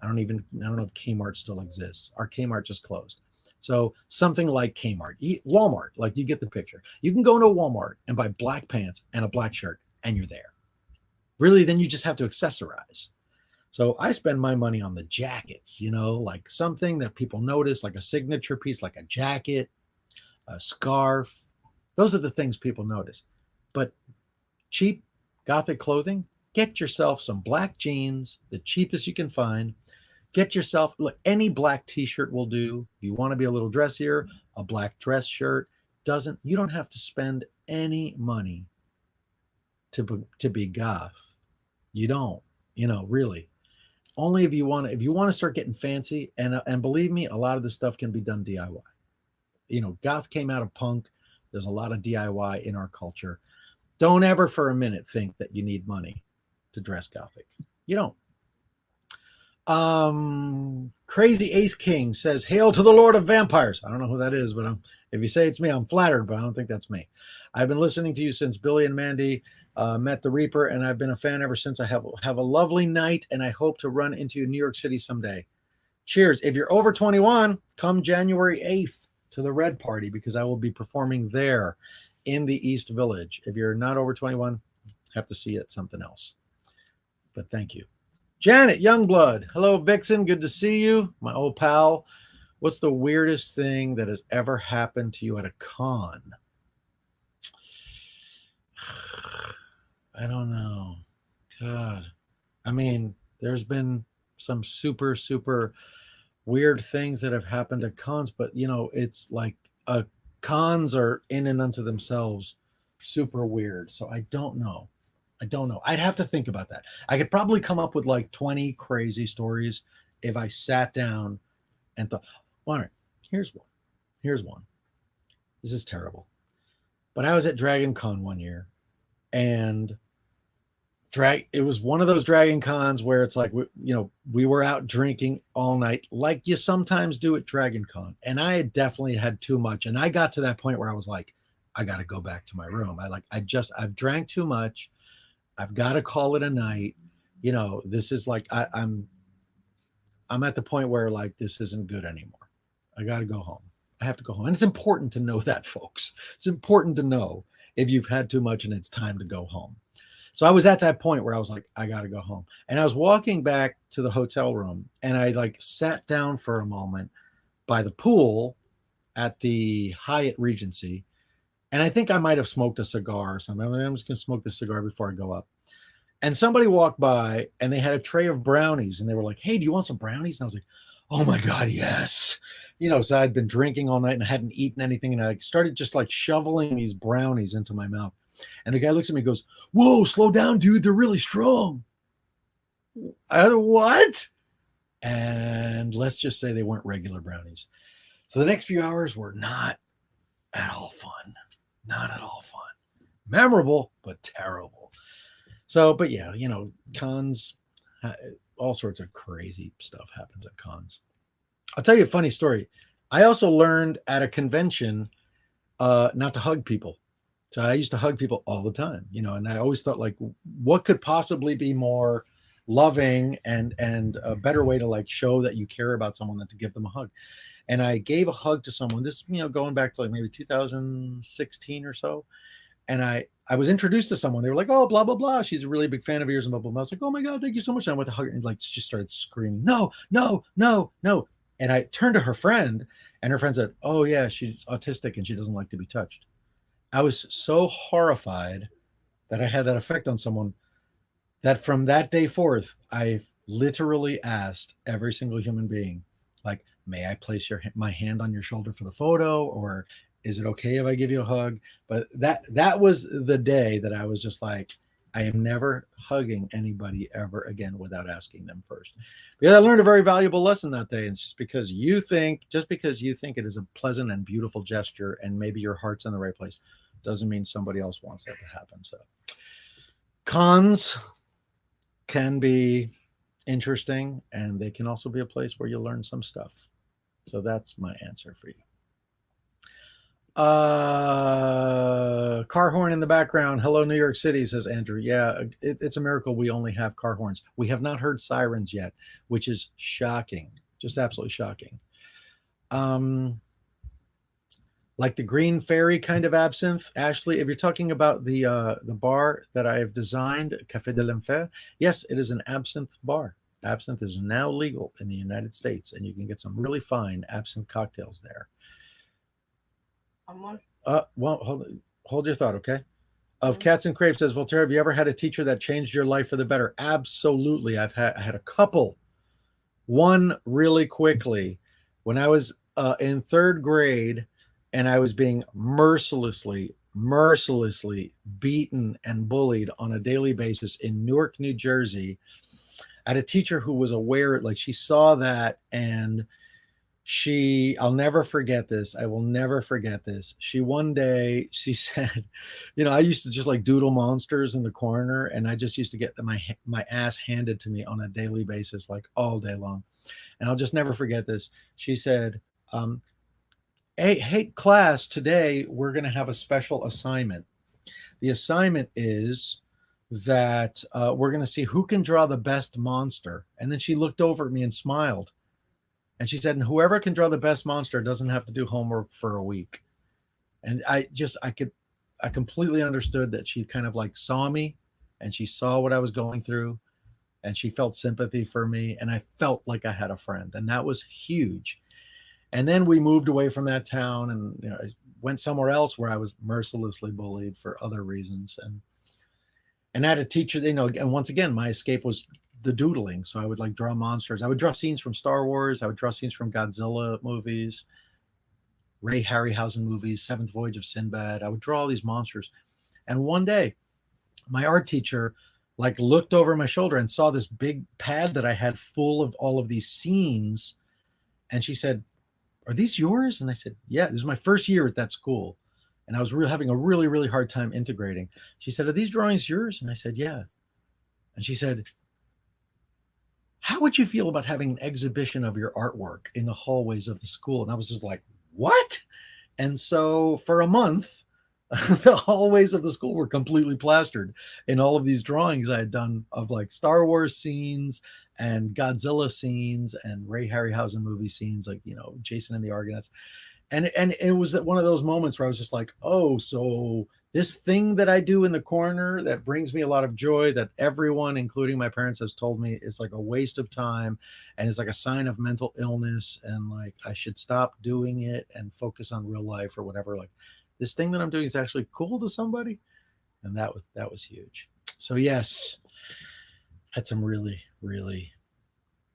don't know if Kmart still exists. Our Kmart just closed. So something like Kmart, Walmart, like you get the picture. You can go into a Walmart and buy black pants and a black shirt and you're there. Really, then you just have to accessorize. So I spend my money on the jackets, like something that people notice, like a signature piece, like a jacket, a scarf. Those are the things people notice. But cheap Gothic clothing, get yourself some black jeans, the cheapest you can find. Get yourself, look, any black t-shirt will do. If you want to be a little dressier, a black dress shirt. You don't have to spend any money to be goth. You don't, really. Only if you want to start getting fancy, and believe me, a lot of this stuff can be done DIY. goth came out of punk. There's a lot of DIY in our culture. Don't ever for a minute think that you need money to dress Gothic. You don't. Crazy Ace King says, "Hail to the Lord of Vampires." I don't know who that is, but if you say it's me, I'm flattered, but I don't think that's me. I've been listening to you since Billy and Mandy met the Reaper, and I've been a fan ever since. I have a lovely night, and I hope to run into New York City someday. Cheers. If you're over 21, come January 8th to the Red Party, because I will be performing there in the East Village. If you're not over 21, have to see it something else. But thank you. Janet Youngblood. Hello, Vixen. Good to see you, my old pal. What's the weirdest thing that has ever happened to you at a con? I don't know. God. I mean, there's been some super, super weird things that have happened at cons, but, it's like cons are in and unto themselves super weird. So I don't know. I'd have to think about that. I could probably come up with like 20 crazy stories if I sat down and thought, all right, here's one. This is terrible. But I was at Dragon Con one year, and it was one of those Dragon Cons where it's like, we were out drinking all night, like you sometimes do at Dragon Con. And I had definitely had too much. And I got to that point where I was like, I got to go back to my room. I've drank too much. I've got to call it a night. This is like, I'm at the point where like, this isn't good anymore. I got to go home. I have to go home. And it's important to know that, folks. It's important to know if you've had too much and it's time to go home. So I was at that point where I was like, I got to go home. And I was walking back to the hotel room, and I like sat down for a moment by the pool at the Hyatt Regency. And I think I might have smoked a cigar or something. I'm just going to smoke this cigar before I go up. And somebody walked by, and they had a tray of brownies, and they were like, "Hey, do you want some brownies?" And I was like, "Oh my God, yes." So I'd been drinking all night and I hadn't eaten anything. And I started just like shoveling these brownies into my mouth. And the guy looks at me and goes, "Whoa, slow down, dude. They're really strong." What? And let's just say they weren't regular brownies. So the next few hours were not at all fun. Not at all fun. Memorable, but terrible. So, but yeah, cons, all sorts of crazy stuff happens at cons. I'll tell you a funny story. I also learned at a convention not to hug people. So I used to hug people all the time, and I always thought, like, what could possibly be more loving and a better way to like show that you care about someone than to give them a hug. And I gave a hug to someone, this, going back to like maybe 2016 or so. And I was introduced to someone. They were like, "Oh, blah, blah, blah. She's a really big fan of yours," and blah, blah, blah. I was like, "Oh my God, thank you so much." And I went to hug her and like she started screaming, "No, no, no, no." And I turned to her friend, and her friend said, "Oh yeah, she's autistic and she doesn't like to be touched." I was so horrified that I had that effect on someone that from that day forth, I literally asked every single human being, like, "May I place my hand on your shoulder for the photo?" Or "Is it okay if I give you a hug?" But that was the day that I was just like, I am never hugging anybody ever again without asking them first. Because I learned a very valuable lesson that day. And it's just because you think it is a pleasant and beautiful gesture and maybe your heart's in the right place, doesn't mean somebody else wants that to happen. So cons can be interesting, and they can also be a place where you learn some stuff. So that's my answer for you. Car horn in the background. "Hello, New York City," says Andrew. Yeah, it's a miracle we only have car horns. We have not heard sirens yet, which is shocking. Just absolutely shocking. Like the green fairy kind of absinthe. Ashley, if you're talking about the bar that I have designed, Café de l'Enfer, yes, it is an absinthe bar. Absinthe is now legal in the United States, and you can get some really fine absinthe cocktails there. Well, hold your thought, okay? Of Cats and Crepes says, "Voltaire, have you ever had a teacher that changed your life for the better?" Absolutely. I had a couple. One really quickly, when I was in third grade, and I was being mercilessly beaten and bullied on a daily basis in Newark, New Jersey. I had a teacher who was aware, like she saw that, and I'll never forget this. I will never forget this. One day she said, I used to just like doodle monsters in the corner, and I just used to get my ass handed to me on a daily basis, like all day long. And I'll just never forget this. She said, hey, class, today we're going to have a special assignment. The assignment is that we're going to see who can draw the best monster. And then she looked over at me and smiled. And she said, and whoever can draw the best monster doesn't have to do homework for a week. And I completely understood that she kind of like saw me, and she saw what I was going through, and she felt sympathy for me. And I felt like I had a friend, and that was huge. And then we moved away from that town, and I went somewhere else where I was mercilessly bullied for other reasons. And I had a teacher, and once again, my escape was the doodling. So I would like draw monsters. I would draw scenes from Star Wars. I would draw scenes from Godzilla movies, Ray Harryhausen movies, Seventh Voyage of Sinbad. I would draw all these monsters. And one day, my art teacher like looked over my shoulder and saw this big pad that I had full of all of these scenes. And she said, "Are these yours?" And I said, "Yeah, this is my first year at that school." And I was having a really, really hard time integrating. She said, "Are these drawings yours?" And I said, "Yeah." And she said, "How would you feel about having an exhibition of your artwork in the hallways of the school?" And I was just like, "What?" And so for a month, the hallways of the school were completely plastered in all of these drawings I had done of like Star Wars scenes and Godzilla scenes and Ray Harryhausen movie scenes, like, Jason and the Argonauts. And it was one of those moments where I was just like, oh, so this thing that I do in the corner that brings me a lot of joy, that everyone, including my parents, has told me is like a waste of time and is like a sign of mental illness, and like I should stop doing it and focus on real life or whatever. Like this thing that I'm doing is actually cool to somebody. And that was huge. So yes, had some really, really,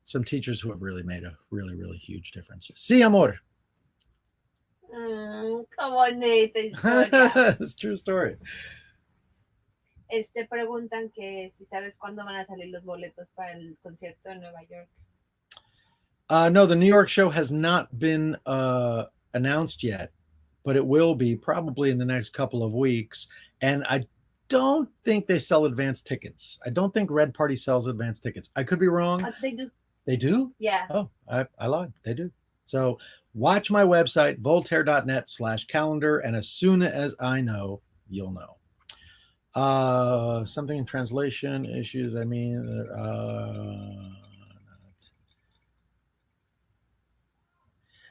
some teachers who have really made a really, really huge difference. Sí, amor. Qué bonita historia. It's a true story. Preguntan que si sabes cuándo van a salir los boletos para el concierto en Nueva York. No, the New York show has not been announced yet, but it will be probably in the next couple of weeks. And I don't think they sell advance tickets. I don't think Red Party sells advance tickets. I could be wrong. They do. They do? Yeah. Oh, I lied. They do. So watch my website, voltaire.net/calendar. And as soon as I know, you'll know. Something in translation issues. I mean,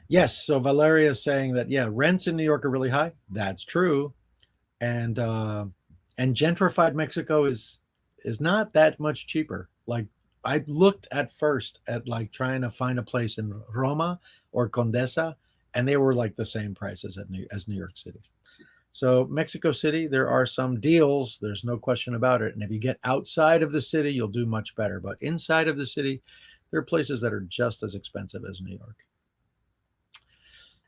yes. So Valeria is saying that, yeah, rents in New York are really high. That's true. And gentrified Mexico is not that much cheaper. Like I looked at first at like trying to find a place in Roma or Condesa, and they were like the same prices as New York City. So Mexico City, there are some deals. There's no question about it. And if you get outside of the city, you'll do much better. But inside of the city, there are places that are just as expensive as New York.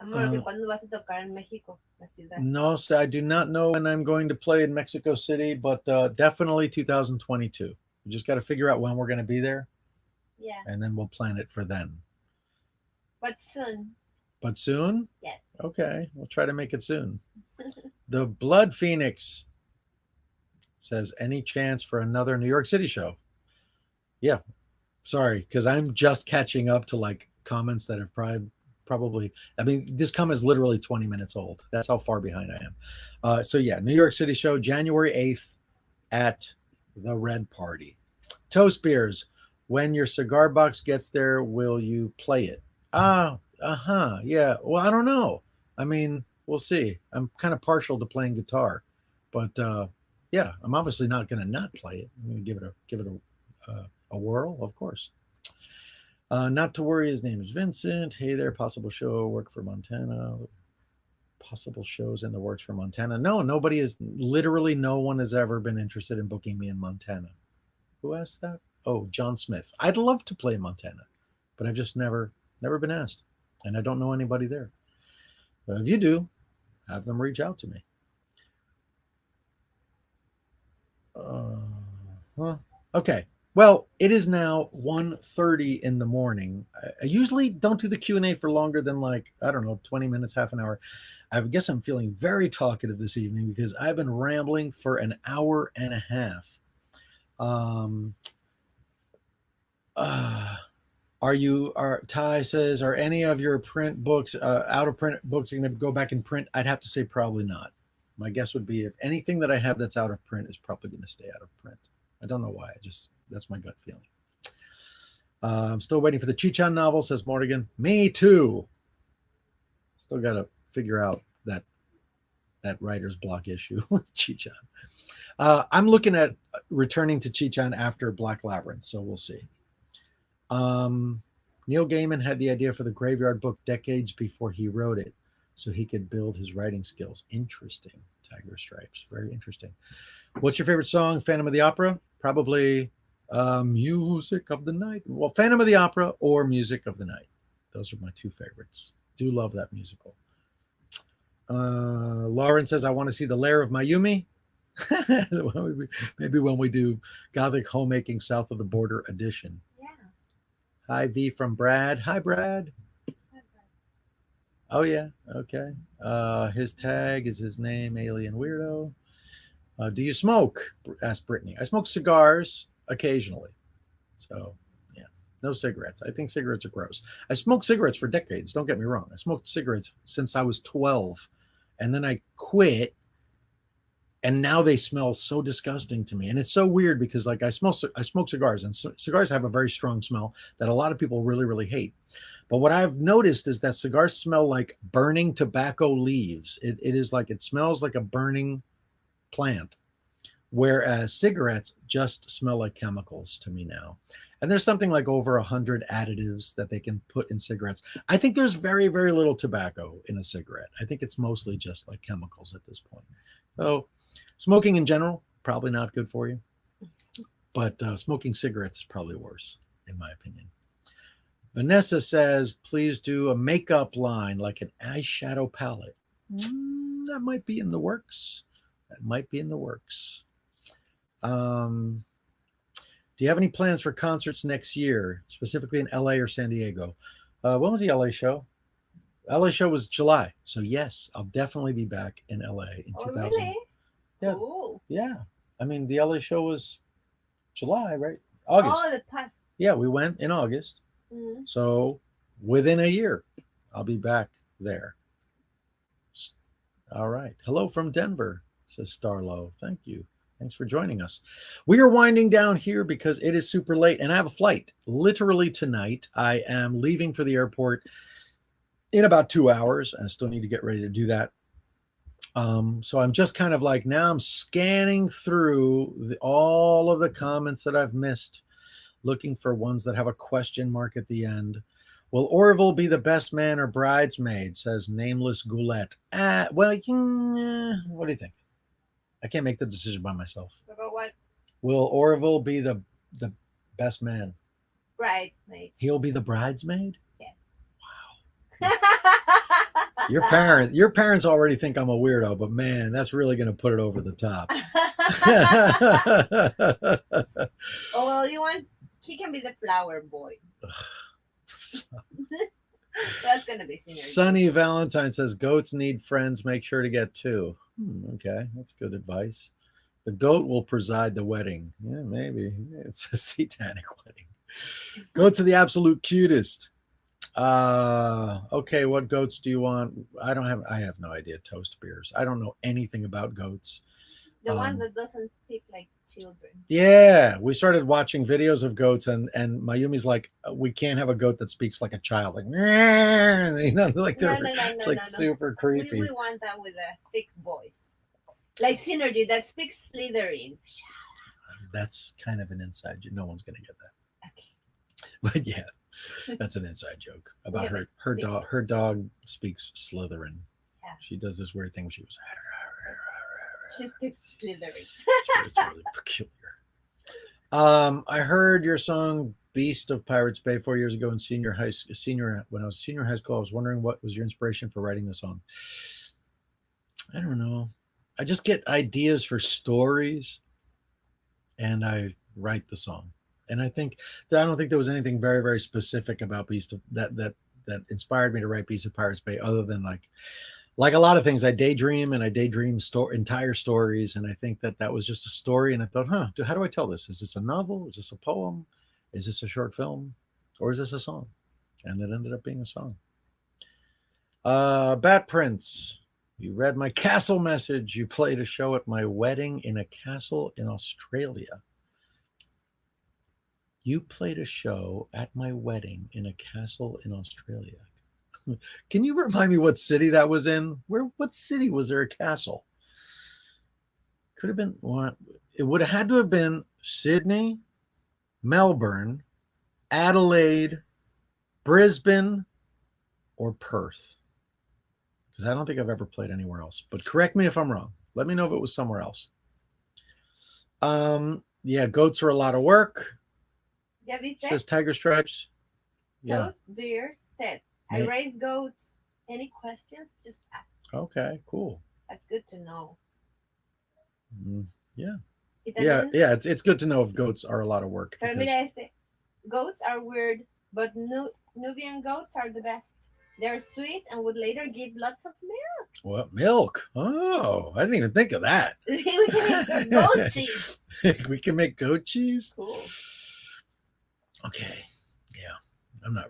Amor, ¿cuándo vas a tocar en México, la ciudad? No, so I do not know when I'm going to play in Mexico City, but definitely 2022. We just got to figure out when we're going to be there. Yeah. And then we'll plan it for then. But soon. But soon? Yes. Okay, we'll try to make it soon. The Blood Phoenix says, any chance for another New York City show? Yeah. Sorry, because I'm just catching up to like comments that have probably, I mean, this comment is literally 20 minutes old. That's how far behind I am. So yeah, New York City show, January 8th at the Red Party. Toast Beers, when your cigar box gets there, will you play it? Yeah. Well, I don't know. I mean, we'll see. I'm kind of partial to playing guitar, but yeah, I'm obviously not going to not play it. I'm going to give it a whirl, of course. Not to worry, his name is Vincent. Hey there, possible show work for Montana. Possible shows in the works for Montana. No, nobody is, literally no one has ever been interested in booking me in Montana. Who asked that? Oh, John Smith. I'd love to play Montana, but I've just never been asked, and I don't know anybody there. If you do, have them reach out to me. Okay. Well, it is now 1:30 in the morning. I usually don't do the Q&A for longer than like, I don't know, 20 minutes, half an hour. I guess I'm feeling very talkative this evening because I've been rambling for an hour and a half. Um, uh, Ty says, are any of your print books, out of print books, going to go back in print? I'd have to say probably not. My guess would be if anything that I have that's out of print is probably going to stay out of print. I don't know why. That's my gut feeling. I'm still waiting for the Chichan novel, says Morgan. Me too. Still got to figure out that writer's block issue with Chichan. I'm looking at returning to Chichan after Black Labyrinth, so we'll see. Neil Gaiman had the idea for the Graveyard book decades before he wrote it, so he could build his writing skills. Interesting. Tiger Stripes. Very interesting. What's your favorite song? Phantom of the Opera? Probably Music of the Night. Well, Phantom of the Opera or Music of the Night. Those are my two favorites. Do love that musical. Lauren says, I want to see the Lair of Mayumi. Maybe when we do Gothic Homemaking South of the Border edition. Yeah. Hi, V from Brad. Hi, Brad. Oh, yeah. Okay. His tag is his name, Alien Weirdo. Do you smoke? Asked Brittany. I smoke cigars occasionally. So, yeah, no cigarettes. I think cigarettes are gross. I smoked cigarettes for decades. Don't get me wrong. I smoked cigarettes since I was 12. And then I quit. And now they smell so disgusting to me. And it's so weird because like I smoke cigars, and cigars have a very strong smell that a lot of people really, really hate. But what I've noticed is that cigars smell like burning tobacco leaves. It is like, it smells like a burning plant, whereas cigarettes just smell like chemicals to me now. And there's something like over 100 additives that they can put in cigarettes. I think there's very, very little tobacco in a cigarette. I think it's mostly just like chemicals at this point. So smoking in general, probably not good for you. But smoking cigarettes is probably worse, in my opinion. Vanessa says, please do a makeup line like an eyeshadow palette. That might be in the works. That might be in the works. Do you have any plans for concerts next year, specifically in LA or San Diego? When was the LA show? LA show was July. So yes, I'll definitely be back in LA in 2000. Really? Yeah. Cool. Yeah. I mean, the LA show was July, right? August. Oh, the past. Yeah, we went in August. Mm-hmm. So within a year, I'll be back there. All right. Hello from Denver, says Starlow. Thank you. Thanks for joining us. We are winding down here because it is super late and I have a flight literally tonight. I am leaving for the airport in about 2 hours. I still need to get ready to do that. So I'm just kind of like, now I'm scanning through all of the comments that I've missed, looking for ones that have a question mark at the end. Will Orville be the best man or bridesmaid, says Nameless Goulette. Well, what do you think? I can't make the decision by myself. About what? Will Orville be the best man? Bridesmaid. He'll be the bridesmaid? Yeah. Wow. Your parents already think I'm a weirdo, but man, that's really going to put it over the top. Oh, well, he can be the flower boy. That's going to be synergy. Sunny Valentine says, goats need friends. Make sure to get two. Okay, that's good advice. The goat will preside the wedding. Yeah, maybe. It's a satanic wedding. Goats are the absolute cutest. Okay, what goats do you want? I have no idea. Toast beers. I don't know anything about goats. The one that doesn't speak like children. Yeah, we started watching videos of goats, and Mayumi's like, we can't have a goat that speaks like a child, like, like it's like super creepy. We want that with a thick voice, like Synergy that speaks Slytherin. That's kind of an inside joke. No one's gonna get that. Okay. But yeah, that's an inside joke about her dog speaks Slytherin. Yeah. She does this weird thing. She speaks Slytherin. It's really peculiar. I heard your song "Beast of Pirates Bay" 4 years ago in when I was senior high school. I was wondering what was your inspiration for writing the song. I don't know. I just get ideas for stories, and I write the song. And I don't think there was anything very, very specific about Beast of that inspired me to write Beast of Pirates Bay, other than like a lot of things, I daydream entire stories. And I think that was just a story. And I thought, how do I tell this? Is this a novel? Is this a poem? Is this a short film? Or is this a song? And it ended up being a song. Bat Prince, you read my castle message. You played a show at my wedding in a castle in Australia. You played a show at my wedding in a castle in Australia. Can you remind me what city that was in? What city was there a castle? Could have been what? It would have had to have been Sydney, Melbourne, Adelaide, Brisbane, or Perth. Because I don't think I've ever played anywhere else. But correct me if I'm wrong. Let me know if it was somewhere else. Yeah, goats are a lot of work. Ya viste? Says Tiger Stripes. Yeah. Goat Beer said, I raise goats. Any questions? Just ask. Okay, cool. That's good to know. Yeah. Y Yeah, también, yeah. It's good to know if goats are a lot of work. Pero because- mira este. Goats are weird, but Nubian goats are the best. They're sweet and would later give lots of milk. What milk? Oh, I didn't even think of that. We can make goat cheese. We can make goat cheese. Cool. Okay. Yeah. I'm not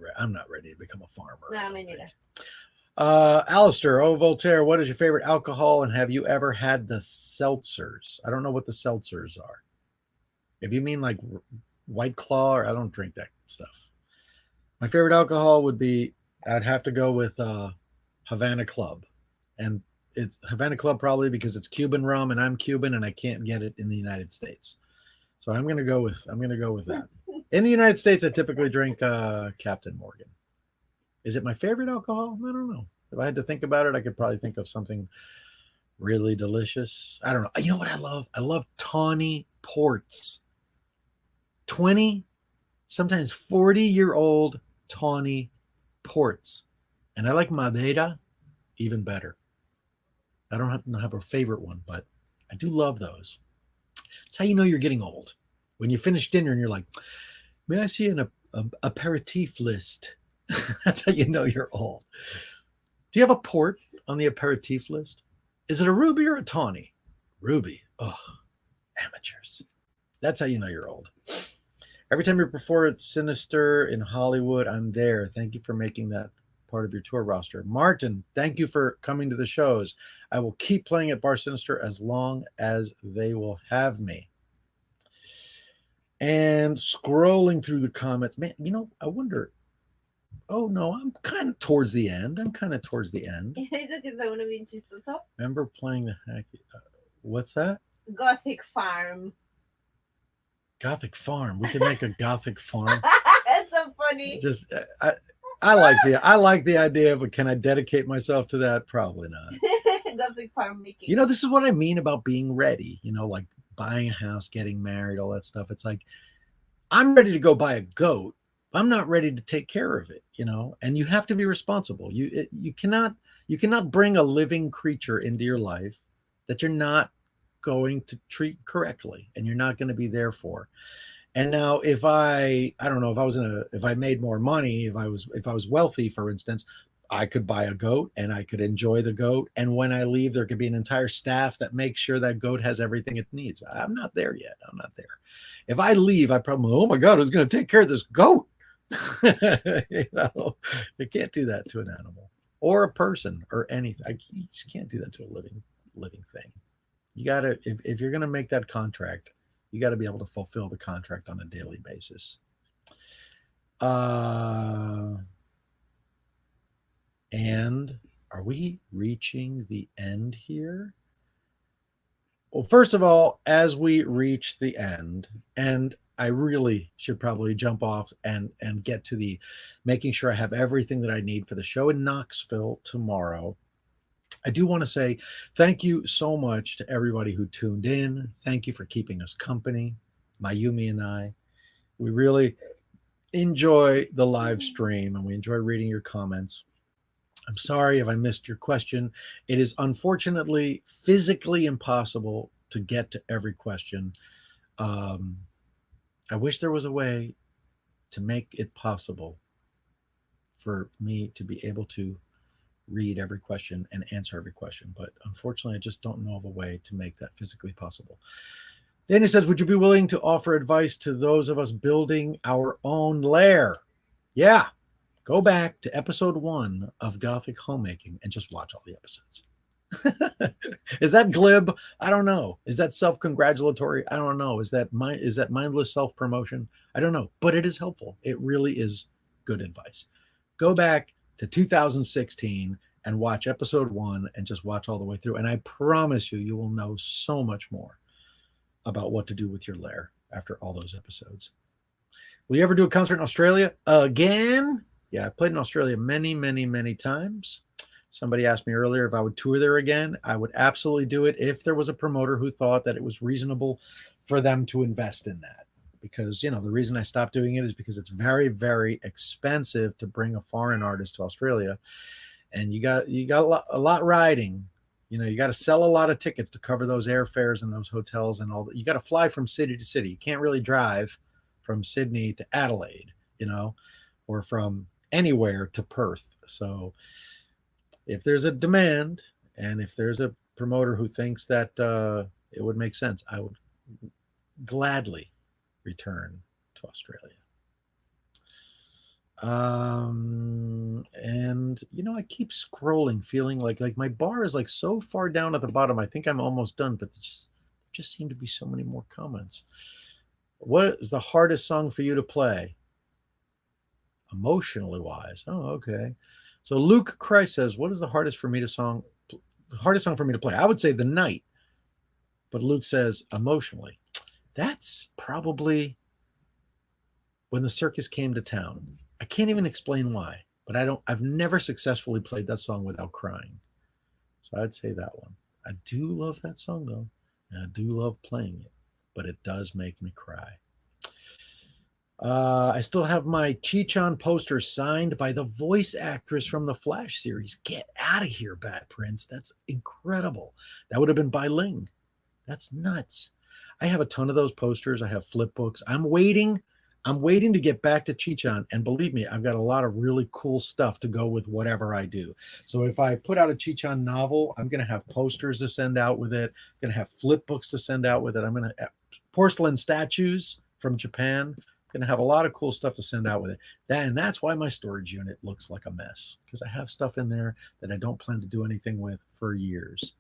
ready to become a farmer. No, I don't me think. neither. Alistair, Voltaire, what is your favorite alcohol, and have you ever had the seltzers? I don't know what the seltzers are. If you mean like White Claw, or I don't drink that stuff. My favorite alcohol would be, I'd have to go with Havana Club. And it's Havana Club probably because it's Cuban rum and I'm Cuban and I can't get it in the United States. So I'm gonna go with that. In the United States, I typically drink Captain Morgan. Is it my favorite alcohol? I don't know. If I had to think about it, I could probably think of something really delicious. I don't know. You know what I love? I love tawny ports. 20, sometimes 40-year-old tawny ports. And I like Madeira even better. I don't have a favorite one, but I do love those. That's how you know you're getting old. When you finish dinner and you're like, may I see an aperitif list? That's how you know you're old. Do you have a port on the aperitif list? Is it a ruby or a tawny? Ruby. Oh, amateurs. That's how you know you're old. Every time you perform at Sinister in Hollywood, I'm there. Thank you for making that part of your tour roster. Martin, thank you for coming to the shows. I will keep playing at Bar Sinister as long as they will have me. And scrolling through the comments, man, you know, I wonder. Oh no, I'm kind of towards the end. Eso que está uno bien chistoso. Remember playing the hacky? What's that? Gothic Farm. Gothic Farm. We can make a Gothic Farm. That's so funny. Just I like the idea, but can I dedicate myself to that? Probably not. Gothic Farm making. You know, this is what I mean about being ready. You know, like buying a house, getting married, all that stuff. It's like I'm ready to go buy a goat. I'm not ready to take care of it, you know, and you have to be responsible. You cannot bring a living creature into your life that you're not going to treat correctly and you're not going to be there for. And now if I made more money, if I was wealthy, for instance, I could buy a goat and I could enjoy the goat. And when I leave, there could be an entire staff that makes sure that goat has everything it needs. I'm not there yet. I'm not there. If I leave, I probably, oh my God, who's going to take care of this goat? You know, you can't do that to an animal or a person or anything. You just can't do that to a living thing. You got to, if you're going to make that contract, you got to be able to fulfill the contract on a daily basis. And are we reaching the end here? Well, first of all, as we reach the end, and I really should probably jump off and get to the making sure I have everything that I need for the show in Knoxville tomorrow. I do want to say thank you so much to everybody who tuned in. Thank you for keeping us company, Mayumi and I. We really enjoy the live stream and we enjoy reading your comments. I'm sorry if I missed your question. It is unfortunately physically impossible to get to every question. I wish there was a way to make it possible for me to be able to read every question and answer every question. But unfortunately, I just don't know of a way to make that physically possible. Danny says, would you be willing to offer advice to those of us building our own lair? Yeah. Go back to episode 1 of Gothic Homemaking and just watch all the episodes. Is that glib? I don't know. Is that self-congratulatory? I don't know. Is that mindless self-promotion? I don't know. But it is helpful. It really is good advice. Go back to 2016 and watch episode 1 and just watch all the way through. And I promise you, you will know so much more about what to do with your lair after all those episodes. Will you ever do a concert in Australia again? Yeah, I played in Australia many, many, many times. Somebody asked me earlier if I would tour there again. I would absolutely do it if there was a promoter who thought that it was reasonable for them to invest in that. Because, the reason I stopped doing it is because it's very, very expensive to bring a foreign artist to Australia. And you got a lot riding. You got to sell a lot of tickets to cover those airfares and those hotels and all that. You got to fly from city to city. You can't really drive from Sydney to Adelaide, or from anywhere to Perth. So if there's a demand and if there's a promoter who thinks that it would make sense, I would gladly return to Australia. And I keep scrolling, feeling like my bar is like so far down at the bottom. I think I'm almost done, but there just seem to be so many more comments. What is the hardest song for you to play? Emotionally wise. Oh, okay. So Luke Christ says, what is the hardest song for me to play? I would say The Night. But Luke says emotionally. That's probably When the Circus Came to Town. I can't even explain why, but I've never successfully played that song without crying. So I'd say that one. I do love that song though. And I do love playing it, but it does make me cry. I still have my Cheech-on poster signed by the voice actress from the Flash series. Get out of here, Bat Prince. That's incredible. That would have been by Ling. That's nuts. I have a ton of those posters. I have flip books. I'm waiting to get back to Cheech-on. And believe me, I've got a lot of really cool stuff to go with whatever I do. So if I put out a Cheech-on novel, I'm going to have posters to send out with it. I'm going to have flip books to send out with it. I'm going to have porcelain statues from Japan. I'm going to have a lot of cool stuff to send out with it. And that's why my storage unit looks like a mess, because I have stuff in there that I don't plan to do anything with for years.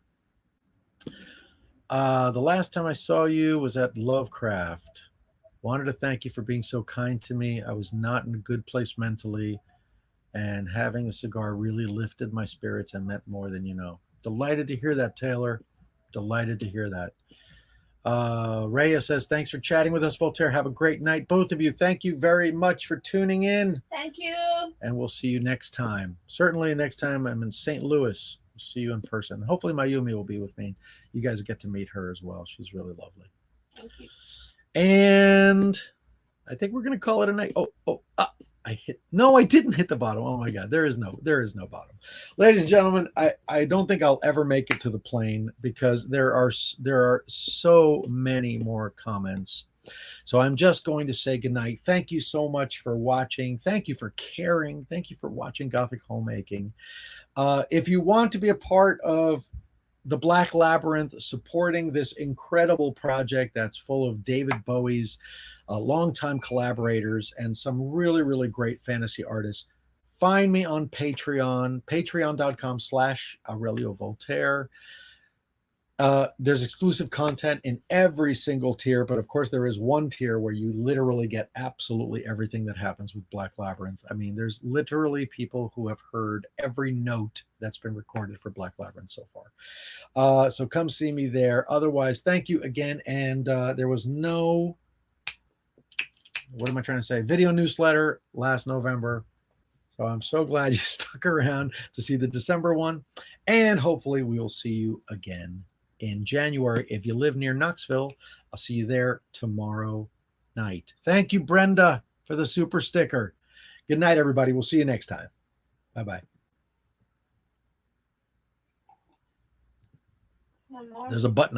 The last time I saw you was at Lovecraft. Wanted to thank you for being so kind to me. I was not in a good place mentally, and having a cigar really lifted my spirits and meant more than you know. Delighted to hear that, Taylor. Delighted to hear that. Rhea says, thanks for chatting with us, Voltaire. Have a great night, both of you. Thank you very much for tuning in. Thank you. And we'll see you next time. Certainly next time I'm in St. Louis. We'll see you in person. Hopefully Mayumi will be with me. You guys get to meet her as well. She's really lovely. Thank you. And I think we're going to call it a night. I didn't hit the bottom. Oh my God, there is no bottom. Ladies and gentlemen, I don't think I'll ever make it to the plane because there are so many more comments. So I'm just going to say goodnight. Thank you so much for watching. Thank you for caring. Thank you for watching Gothic Homemaking. If you want to be a part of the Black Labyrinth, supporting this incredible project that's full of David Bowie's longtime collaborators and some really, really great fantasy artists, find me on Patreon, patreon.com/Aurelio Voltaire. There's exclusive content in every single tier, but of course there is one tier where you literally get absolutely everything that happens with Black Labyrinth. I mean, there's literally people who have heard every note that's been recorded for Black Labyrinth so far. So come see me there. Otherwise, thank you again. And there was no, what am I trying to say? Video newsletter last November. So I'm so glad you stuck around to see the December one. And hopefully we will see you again in January. If you live near Knoxville, I'll see you there tomorrow night. Thank you, Brenda, for the super sticker. Good night, everybody. We'll see you next time. Bye-bye. One more. There's a button.